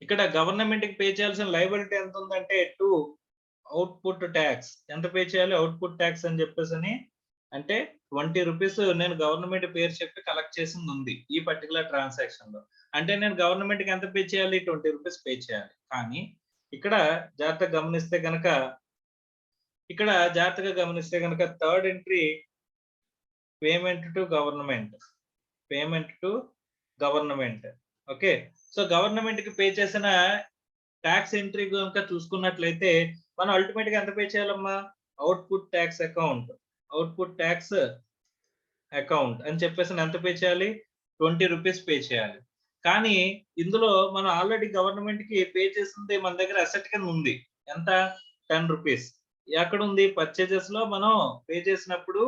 ఇక్కడ గవర్నమెంట్ కి పే చేయాల్సిన లైబిలిటీ ఎంత ఉందంటే టు అవుట్పుట్ ట్యాక్స్ ఎంత పే చేయాలి అవుట్పుట్ ట్యాక్స్ అని చెప్పేసి అని అంటే 20 రూపీస్ నేను గవర్నమెంట్ పేరు చెప్పి కలెక్ట్ చేసింది ఉంది ఈ పర్టికులర్ ట్రాన్సాక్షన్ లో. అంటే నేను గవర్నమెంట్ కి ఎంత పే చేయాలి 20 రూపీస్ పే చేయాలి. కానీ ఇక్కడ జాగ్రత్తగా గమనిస్తే గనక third entry payment to government. Okay so government కి పే చేసిన ట్యాక్స్ ఎంట్రీ కనుక చూసుకున్నట్లయితే మనం అల్టిమేట్ గా ఎంత పే చేయాలమ్మా అవుట్పుట్ ట్యాక్స్ అకౌంట్ అని చెప్పేసి ఎంత పే చేయాలి 20 రూపీస్ పే చేయాలి. కానీ ఇందులో మనం ఆల్రెడీ గవర్నమెంట్ కి పే చేసింది మన దగ్గర అసెట్ కింద ఉంది ఎంత 10 రూపీస్. ఎక్కడ ఉంది పర్చేజెస్ లో మనం పే చేసినప్పుడు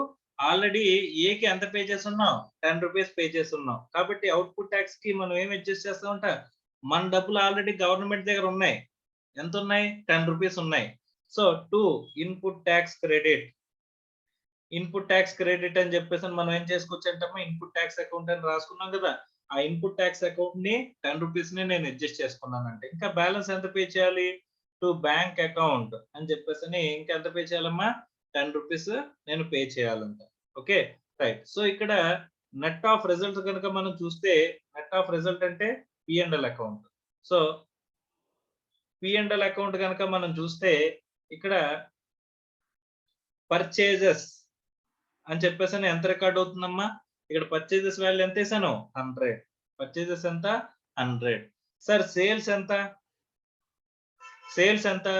ఆల్రెడీ ఏకి ఎంత పే చేస్తున్నాం 10 రూపీస్ పే చేస్తున్నాం. కాబట్టి అవుట్పుట్ ట్యాక్స్ కి మనం ఏం అడ్జస్ట్ చేస్తామంట మన డబ్బులు ఆల్రెడీ గవర్నమెంట్ దగ్గర ఉన్నాయి. ఎంత ఉన్నాయి 10 రూపీస్ ఉన్నాయి. So to input tax credit అని చెప్పేసి మనం ఏం చేసుకోవచ్చు అంటమ్మా ఇన్పుట్ ట్యాక్స్ అకౌంట్ అని రాసుకున్నాం కదా. ఆ ఇన్పుట్ ట్యాక్స్ అకౌంట్ ని 10 రూపీస్ ని నేను అడ్జస్ట్ చేసుకున్నానంటే ఇంకా బ్యాలెన్స్ ఎంత పే చేయాలి టు బ్యాంక్ అకౌంట్ అని చెప్పేసి ఇంకా ఎంత పే చేయాలమ్మా 10 రూపీస్ నేను పే చేయాలంట. Okay right. సో ఇక్కడ నెట్ ఆఫ్ రిజల్ట్ కనుక మనం చూస్తే నెట్ ఆఫ్ రిజల్ట్ అంటే P&L account. So P&L account కనుక మనం చూస్తే ఇక్కడ పర్చేజెస్ అని చెప్పేసి ఎంత రికార్డ్ అవుతుందమ్మా ఇక్కడ పర్చేజెస్ వాల్యూ ఎంత వేసాను 100. పర్చేజెస్ ఎంత 100. సార్ సేల్స్ ఎంత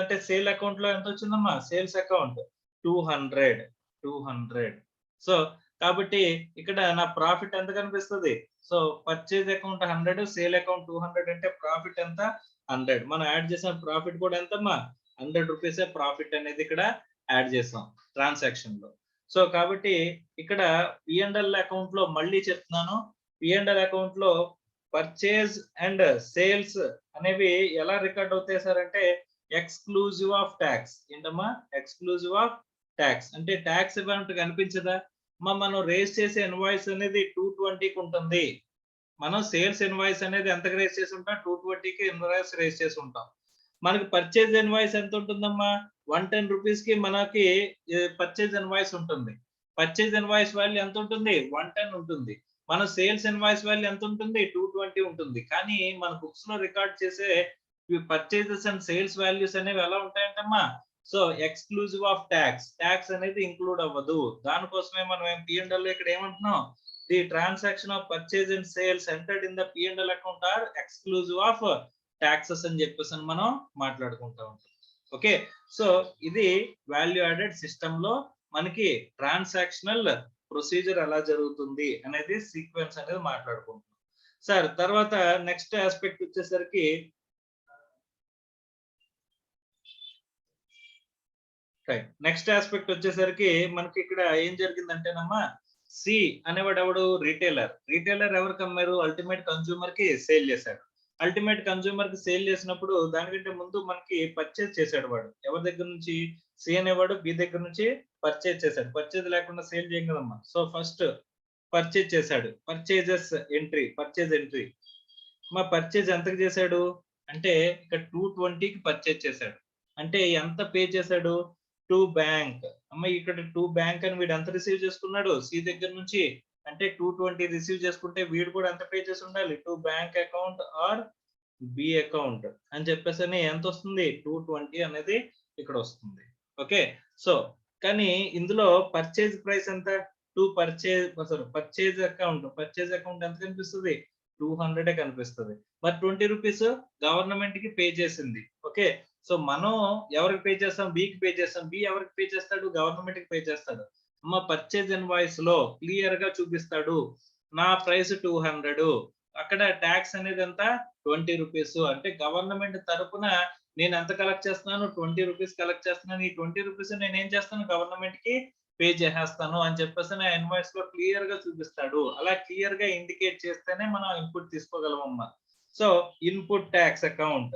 అంటే సేల్ అకౌంట్ లో ఎంత వచ్చిందమ్మా సేల్స్ అకౌంట్ 200. సో కాబట్టి ఇక్కడ నా ప్రాఫిట్ ఎంత కనిపిస్తుంది so purchase account 100 sale account 200 అంటే ప్రాఫిట్ ఎంత 100. మనం యాడ్ చేసిన ప్రాఫిట్ కూడా ఎంతమ్మా 100 రూపీస్ ప్రాఫిట్ అనేది ఇక్కడ యాడ్ చేసాం ట్రాన్సాక్షన్ లో. సో కాబట్టి ఇక్కడ P&L అకౌంట్ లో మళ్ళీ చెప్తున్నాను P&L అకౌంట్ లో పర్చేజ్ అండ్ సేల్స్ అనేవి ఎలా రికార్డ్ అవుతాయి సార్ అంటే ఎక్స్క్లూజివ్ ఆఫ్ ట్యాక్స్. ఏంటమ్మా ఎక్స్క్లూజివ్ ఆఫ్ ట్యాక్స్ అంటే ట్యాక్స్ అమౌంట్ కనిపించదా మనం రేస్ చేసే ఇన్వాయిస్ అనేది 220కి ఉంటుంది. మనం సేల్స్ ఇన్వాయిస్ అనేది ఎంతకు రేస్ చేసి ఉంటాం 220కి ఇన్వాయిస్ రేస్ చేసి ఉంటాం. మనకి పర్చేజ్ ఇన్వాయిస్ ఎంత ఉంటుందమ్మా 110 రూపీస్ కి మనకి పర్చేజ్ ఇన్వాయిస్ ఉంటుంది. పర్చేజ్ ఇన్వాయిస్ వాల్యూ ఎంత ఉంటుంది? 110 ఉంటుంది. మన సేల్స్ ఇన్వాయిస్ వాల్యూ ఎంత ఉంటుంది? 220 ఉంటుంది. కానీ మన బుక్స్ లో రికార్డ్ చేసే పర్చేజెస్ అండ్ సేల్స్ వాల్యూస్ అనేవి ఎలా ఉంటాయంటమ్మా? So exclusive of tax. Tax అనేది ఇంక్లూడ్ అవ్వదు. దానికోసమే మనం P&L లో ఇక్కడ ఏమంటున్నాం? The transaction of purchase and sales entered in the P&L account are exclusive of taxes అని చెప్పేసి మనం మాట్లాడుకుంటా ఉంటాం. ఓకే, సో ఇది వాల్యూ యాడెడ్ సిస్టమ్ లో మనకి ట్రాన్సాక్షనల్ ప్రొసీజర్ ఎలా జరుగుతుంది అనేది సీక్వెన్స్ అనేది మాట్లాడుకుంటున్నాం. సార్ తర్వాత నెక్స్ట్ ఆస్పెక్ట్ వచ్చేసరికి మనకి ఇక్కడ ఏం జరిగిందంటేనమ్మా, సి అనేవాడు ఎవడు? రిటైలర్. రిటైలర్ ఎవరికి అమ్మారు? అల్టిమేట్ కన్స్యూమర్ కి సేల్ చేశాడు. అల్టిమేట్ కన్స్యూమర్ కి సేల్ చేసినప్పుడు దానికంటే ముందు మనకి పర్చేజ్ చేశాడు వాడు. ఎవరి దగ్గర నుంచి? సి అనేవాడు బి దగ్గర నుంచి పర్చేజ్ చేశాడు. పర్చేజ్ లేకుండా సేల్ చేయం కదమ్మా. సో ఫస్ట్ పర్చేజ్ చేశాడు. Purchase entry. మా పర్చేజ్ ఎంతకు చేశాడు అంటే ఇక్కడ 220కి పర్చేజ్ చేశాడు. అంటే ఎంత పే చేశాడు? To bank. అమ్మ ఇక్కడ టు బ్యాంక్ అని వీడు ఎంత రిసీవ్ చేసుకున్నాడు? సి దగ్గర నుంచి. అంటే 220 రిసీవ్ చేసుకుంటే వీడు కూడా ఎంత పే చేసి ఉండాలి? To bank account or B account అని చెప్పేసి ఎంత వస్తుంది? 220 అనేది ఇక్కడ వస్తుంది. ఓకే, సో కానీ ఇందులో పర్చేజ్ ప్రైస్ ఎంత? పర్చేజ్ అకౌంట్ ఎంత కనిపిస్తుంది? 200 కనిపిస్తుంది. మరి 20 రూపీస్ గవర్నమెంట్ కి పే చేసింది. ఓకే, సో మనం ఎవరికి పే చేస్తాం? బికి పే చేస్తాం. బి ఎవరికి పే చేస్తాడు? గవర్నమెంట్ కి పే చేస్తాడు. అమ్మ పర్చేజ్ ఇన్వాయిస్ లో క్లియర్ గా చూపిస్తాడు, నా ప్రైస్ 200, అక్కడ ట్యాక్స్ అనేది ఎంత? 20 రూపీస్. అంటే గవర్నమెంట్ తరపున నేను ఎంత కలెక్ట్ చేస్తున్నాను? 20 రూపీస్ కలెక్ట్ చేస్తున్నాను. ఈ 20 రూపీస్ నేను ఏం చేస్తాను? గవర్నమెంట్ కి పే చేసేస్తాను అని చెప్పేసి నా ఇన్వాయిస్ లో క్లియర్ గా చూపిస్తాడు. అలా క్లియర్ గా ఇండికేట్ చేస్తేనే మనం ఇన్పుట్ తీసుకోగలమమ్మా. సో ఇన్పుట్ ట్యాక్స్ అకౌంట్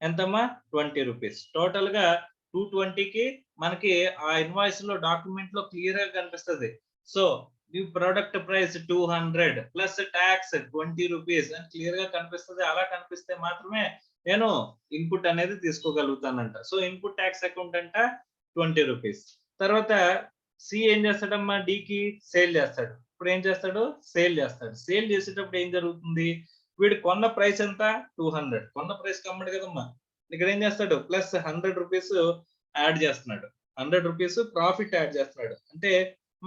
ఎంతమ్మా? 20 రూపీస్. టోటల్ గా 220కి మనకి ఆ ఇన్వాయిస్ లో డాక్యుమెంట్ లో క్లియర్ గా కనిపిస్తుంది. సో ఈ product price 200 plus tax 20 rupees అని క్లియర్ గా కనిపిస్తుంది. అలా కనిపిస్తే మాత్రమే నేను ఇన్పుట్ అనేది తీసుకోగలుగుతానంట. సో ఇన్పుట్ ట్యాక్స్ అకౌంట్ అంట 20 రూపీస్. తర్వాత సి ఏం చేస్తాడమ్మా? డికి సేల్ చేస్తాడు. ఇప్పుడు ఏం చేస్తాడు? సేల్ చేస్తాడు. సేల్ చేసేటప్పుడు ఏం జరుగుతుంది? వీడు కొన్న ప్రైస్ ఎంత? 200. కొన్న ప్రైస్ కమ్మడు కదమ్మా. ఇక్కడ ఏం చేస్తాడు? ప్లస్ 100 రూపీస్ యాడ్ చేస్తున్నాడు. 100 రూపీస్ ప్రాఫిట్ యాడ్ చేస్తున్నాడు. అంటే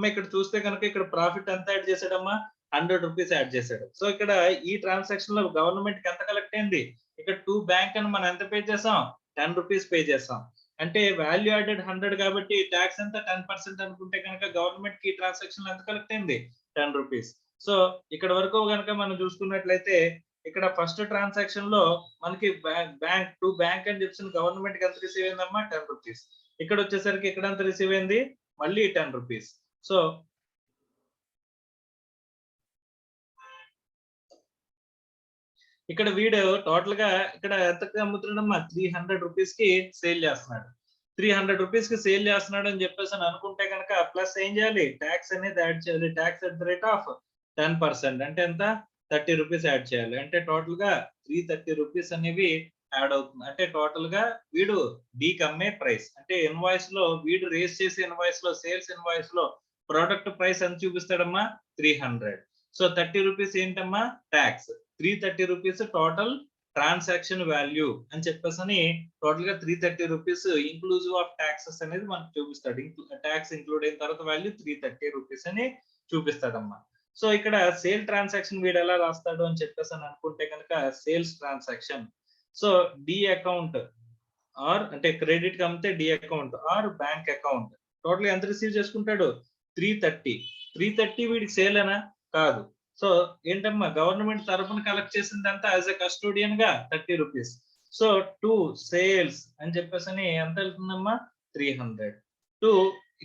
ఇక్కడ చూస్తే కనుక ఇక్కడ ప్రాఫిట్ ఎంత యాడ్ చేశాడమ్మా? 100 రూపీస్ యాడ్ చేశాడు. సో ఇక్కడ ఈ ట్రాన్సాక్షన్ లో గవర్నమెంట్ కి ఎంత కలెక్ట్ అయింది? ఇక్కడ 2 బ్యాంక్ అని మనం ఎంత పే చేసాం? 10 రూపీస్ పే చేసాం. అంటే వాల్యూ యాడెడ్ 100 కాబట్టి ట్యాక్స్ ఎంత? 10% అనుకుంటే కనుక గవర్నమెంట్ కి ట్రాన్సాక్షన్ ఎంత కలెక్ట్ అయింది? 10 రూపీస్. సో ఇక్కడ వరకు కనుక మనం చూసుకున్నట్లయితే ఇక్కడ ఫస్ట్ ట్రాన్సాక్షన్ లో మనకి టు బ్యాంక్ అని చెప్పి గవర్నమెంట్ కి ఎంత రిసీవ్ అయిందమ్మా? 10 రూపీస్. ఇక్కడ వచ్చేసరికి ఇక్కడ ఎంత రిసీవ్ అయింది? మళ్ళీ 10 రూపీస్. సో ఇక్కడ వీడు టోటల్ గా ఇక్కడ ఎంతకు అమ్ముతున్నాడమ్మా? 300 రూపీస్ కి సేల్ చేస్తున్నాడు. 300 రూపీస్ కి సేల్ చేస్తున్నాడు అని చెప్పేసి అనుకుంటే కనుక ప్లస్ ఏం చేయాలి? ట్యాక్స్ అనేది యాడ్ చేయాలి. Tax at the rate of 10%. అంటే ఎంత? 30 రూపీస్ యాడ్ చేయాలి. అంటే టోటల్ గా 330 రూపీస్ అనేవి యాడ్ అవుతుంది. అంటే టోటల్ గా వీడు డీకి అమ్మే ప్రైస్. అంటే ఇన్వాయిస్ లో వీడు రేస్ చేసే ఇన్వాయిస్ లో సేల్స్ ఇన్వాయిస్ లో ప్రొడక్ట్ ప్రైస్ ఎంత చూపిస్తాడమ్మా? 300. సో 30 రూపీస్ ఏంటమ్మా? Tax. 330 rupees total transaction value అని చెప్పేసి టోటల్ గా 330 రూపీస్ ఇంక్లూజివ్ ఆఫ్ ట్యాక్సెస్ అనేది మనకు చూపిస్తాడు. ట్యాక్స్ ఇంక్లూడ్ అయిన తర్వాత వాల్యూ 330 రూపీస్ అని చూపిస్తాడమ్మా. సో ఇక్కడ సేల్ ట్రాన్సాక్షన్ వీడు ఎలా రాస్తాడు అని చెప్పేసి అనుకుంటే కనుక sales transaction. So D account or అంటే క్రెడిట్ కమ్మితే D account or bank account total ఎంత రిసీవ్ చేసుకుంటాడు? 330 వీడికి సేల్ అనా? కాదు. సో ఏంటమ్మా? గవర్నమెంట్ తరఫున కలెక్ట్ చేసిందంతా యాజ్ ఎ కస్టోడియన్ గా 30 రూపీస్. సో టు సేల్స్ అని చెప్పేసి ఎంత వెళ్తుందమ్మా? 300. టు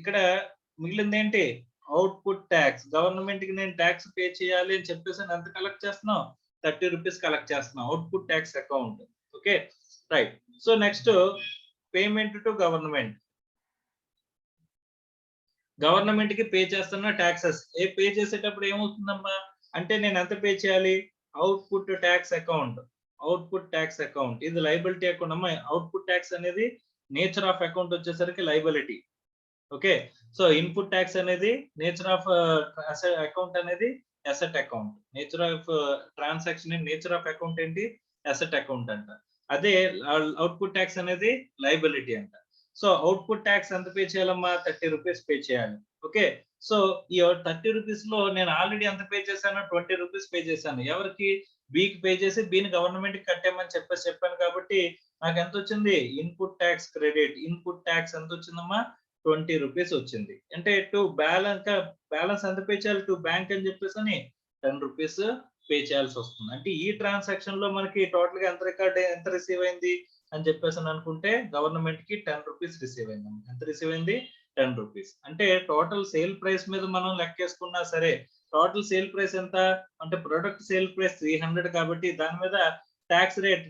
ఇక్కడ మిగిలింది ఏంటి? Output tax. గవర్నమెంట్ కి నేను ట్యాక్స్ పే చేయాలి అని చెప్పేసి ఎంత కలెక్ట్ చేస్తున్నావు? 30 రూపీస్ కలెక్ట్ చేస్తున్నావు. Output tax account. Okay, right. So next payment to government. Government కి పే చేస్తున్న ట్యాక్సెస్ పే చేసేటప్పుడు ఏమవుతుందమ్మా? అంటే నేను ఎంత పే చేయాలి? Output tax account. ఇది లైబిలిటీ అకౌంట్ అమ్మా. అవుట్పుట్ ట్యాక్స్ అనేది నేచర్ ఆఫ్ అకౌంట్ వచ్చేసరికి liability. Okay. So input tax అనేది నేచర్ ఆఫ్ అకౌంట్ అనేది asset account. Nature of transaction nature of account ఏంటి? అసెట్ అకౌంట్ అంట. అదే అవుట్‌పుట్ ట్యాక్స్ అనేది లయబిలిటీ అంట. సో అవుట్‌పుట్ ట్యాక్స్ ఎంత పే చేయాలమ్మా? 30 రూపీస్ పే చేయాలి. ఓకే. సో ఈ 30 రూపీస్‌లో నేను ఆల్రెడీ ఎంత పే చేశాను? 20 రూపీస్ పే చేశాను. ఎవరికి? బికి పే చేసి బిని గవర్నమెంట్‌కి కట్టామని చెప్పాను కాబట్టి నాకెంతొచ్చింది? Input tax credit. Input tax ఎంతొచ్చిందమ్మా? 20 రూపీస్ వచ్చింది. అంటే బ్యాలెన్స్ ఎంత పే చేయాలి టు బ్యాంక్ అని చెప్పేసని 10 రూపీస్ పే చేయాల్సొస్తుంది. అంటే ఈ ట్రాన్సాక్షన్‌లో మనకి టోటల్‌గా ఎంత రిసీవ్ అయింది అని చెప్పేసని అనుకుంటే గవర్నమెంట్‌కి 10 రూపీస్ రిసీవ్ అయిందమ్మా. ఎంత రిసీవ్ అయింది? 10 రూపీస్. అంటే టోటల్ సేల్ ప్రైస్ మీద మనం లెక్కేసుకున్నా సరే, టోటల్ సేల్ ప్రైస్ ఎంత? అంటే ప్రొడక్ట్ సేల్ ప్రైస్ 300 కాబట్టి దాని మీద talks at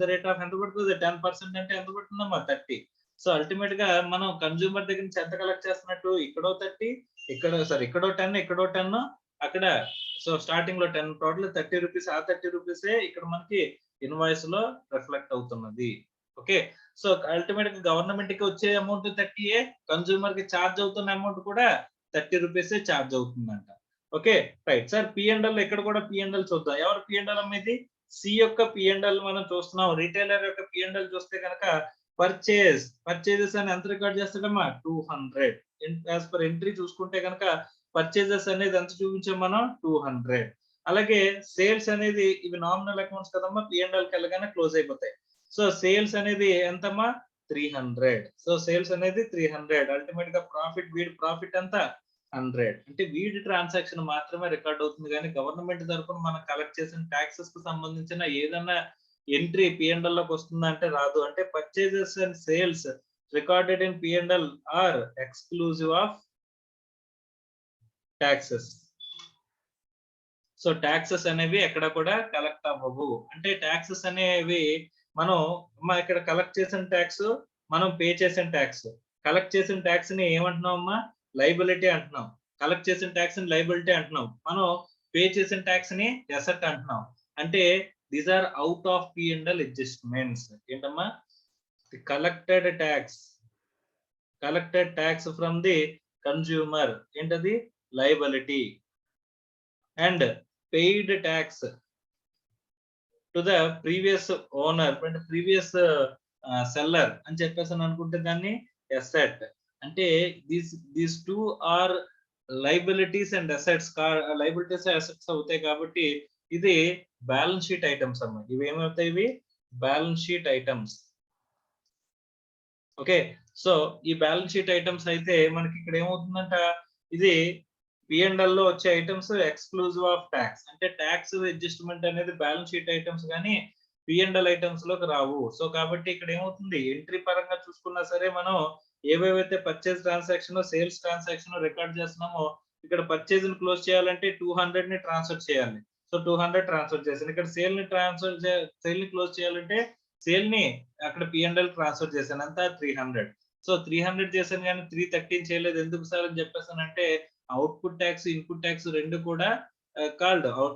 the rate of ఎంత పడుతది? 10% అంటే ఎంత పడుతుందమ్మా? 30. సో అల్టిమేట్‌గా మనం కన్స్యూమర్ దగ్గర నుంచి ఎంత కలెక్ట్ చేస్తున్నట్టు? ఇక్కడో 30, ఇక్కడో 10, ఇక్కడో 10 అక్కడ సో స్టార్టింగ్‌లో 10 టోటల్ 30 రూపీస్. ఆ 30 రూపీసే ఇక్కడ మనకి ఇన్వాయిస్‌లో రిఫ్లెక్ట్ అవుతున్నది. ఓకే. సో అల్టిమేట్‌గా గవర్నమెంట్‌కి వచ్చే అమౌంట్ 30 కన్స్యూమర్‌కి చార్జ్ అవుతున్న అమౌంట్ కూడా 30 రూపీసే చార్జ్ అవుతుందంట. Okay. Right. Sir P and L ఇక్కడ కూడా పి అండ్ ఎల్ చూద్దాం. ఎవరు పి అండ్ ఎల్ అమ్మా ఇది? సి యొక్క పి అండ్ ఎల్ మనం చూస్తున్నాం. రిటైలర్ యొక్క పి అండ్ ఎల్ చూస్తే గనక పర్చేజెస్ అని ఎంత రికార్డ్ చేస్తాడమ్మా? 200. యాస్ పర్ ఎంట్రీ చూసుకుంటే గనక పర్చేజెస్ అనేది ఎంత చూపించాం మనం? 200. అలాగే సేల్స్ అనేది ఇవి నామినల్ అకౌంట్స్ కదమ్మా! పి అండ్ ఎల్‌కి వెళ్ళగానే క్లోజ్ అయిపోతాయి. సో సేల్స్ అనేది ఎంతమ్మా? 300. సో సేల్స్ అనేది 300. అల్టిమేట్‌గా వీడి ప్రాఫిట్ ఎంత? 100. అంటే వీడి ట్రాన్సాక్షన్ మాత్రమే రికార్డ్ అవుతుంది గానీ గవర్నమెంట్ తరపున మనం కలెక్ట్ చేసిన టాక్సెస్‌కి సంబంధించిన ఏదన్నా ఎంట్రీ పి అండ్ ఎల్ లోకి వస్తుందా అంటే రాదు. అంటే purchases and sales recorded in P and L R exclusive of taxes. So taxes అనేవి ఎక్కడ కూడా కలెక్ట్ అవ్వవు. అంటే టాక్సెస్ అనేవి మనం ఇక్కడ కలెక్ట్ చేసిన టాక్స్, మనం పే చేసిన టాక్స్. కలెక్ట్ చేసిన టాక్స్‌ని ఏమంటున్నామమ్మా? లయబిలిటీ అంటున్నాం. కలెక్ట్ చేసిన టాక్స్‌ని లయబిలిటీ అంటున్నాం. మనం పే చేసిన టాక్స్‌ని అసెట్ అంటున్నాం. అంటే these are out of P and L adjustments. ఏంటమ్మా? The collected tax from the consumer. ఏంటది? Liability. And paid tax to the previous owner అంటే ప్రీవియస్ సెల్లర్ అని చెప్పేసి అనుకుంటే దాన్ని అసెట్. అంటే these two are liabilities and assets liabilities assets అవుతాయి కాబట్టి ఇది బ్యాలెన్స్ షీట్ ఐటమ్స్ అమ్మా. ఇవి ఏమవుతాయి? ఇవి balance sheet items. Okay. So ఈ బ్యాలెన్స్ షీట్ ఐటమ్స్ అయితే మనకి ఇక్కడ ఏమవుతుందంట? ఇది పి అండ్ ఎల్ లో వచ్చే ఐటమ్స్ ఎక్స్‌క్లూజివ్ ఆఫ్ టాక్స్. అంటే టాక్స్ అడ్జస్ట్‌మెంట్ అనేది బ్యాలెన్స్ షీట్ ఐటమ్స్ గాని పి అండ్ ఎల్ ఐటమ్స్ లోకి రావు. సో కాబట్టి ఇక్కడ ఏమవుతుంది? ఎంట్రీ పరంగా చూసుకున్నా సరే మనం ఏవేవైతే purchase transaction, sales transaction record చేస్తున్నామో ఇక్కడ పర్చేజ్‌ని క్లోజ్ చేయాలంటే 200ని ట్రాన్స్‌ఫర్ చేయాలి. సో 200 ట్రాన్స్‌ఫర్ చేశాను. ఇక్కడ సేల్‌ని క్లోజ్ చేయాలంటే సేల్‌ని అక్కడ పి అండ్ ఎల్ ట్రాన్స్‌ఫర్ చేశాను. ఎంత? 300. సో 300 చేశాను గాని 313 చేయలేదు. ఎందుకు సార్ అని చెప్పేసానంటే అవుట్‌పుట్ టాక్స్, ఇన్‌పుట్ టాక్స్ 2 కూడా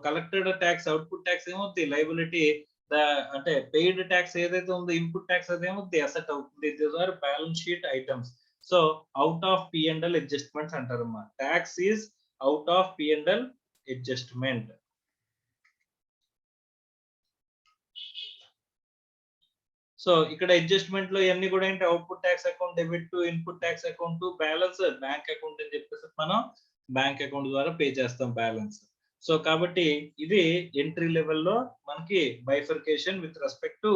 కలెక్టెడ్ టాక్స్ అవుట్‌పుట్ టాక్స్ ఏమవుద్ది? లయబిలిటీ ద అంటే పెయిడ్ టాక్స్ ఏదైతే ఉందో ఇన్‌పుట్ టాక్స్ అదేమవుద్ది? అసెట్ అవుతుంది. These are balance sheet items. So out of P and L adjustments అంటారమ్మా. Tax is out of P and L adjustment. So ఇక్కడ అడ్జస్ట్‌మెంట్‌లో ఇయన్నీ కూడా ఏంటి? Output tax account debit to input tax account balance bank account అని చెప్పేసి మనం bank account ద్వారా పే చేస్తాం బ్యాలెన్స్. సో కాబట్టి ఇది ఎంట్రీ లెవెల్‌లో మనకి bifurcation with respect to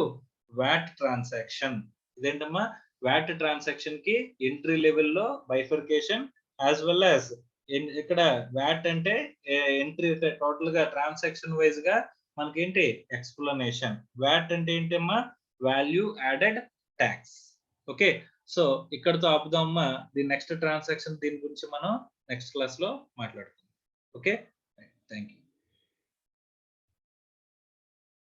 VAT transaction. ఇదేంటమ్మా? వాట్ ట్రాన్సాక్షన్‌కి ఎంట్రీ లెవెల్‌లో బైఫర్కేషన్ యాస్ వెల్ యాస్ ఇక్కడ వాట్ అంటే ఎంట్రీ టోటల్‌గా ట్రాన్సాక్షన్ వైస్‌గా మనకేంటి? ఎక్స్‌ప్లనేషన్. వాట్ అంటే ఏంటమ్మా? Value added tax. Okay. So ఇక్కడితో ఆపుదామమ్మా. నెక్స్ట్ ట్రాన్సాక్షన్ దీని గురించి మనం నెక్స్ట్ క్లాస్‌లో మాట్లాడుకుందాం. ఓకే. Thank you.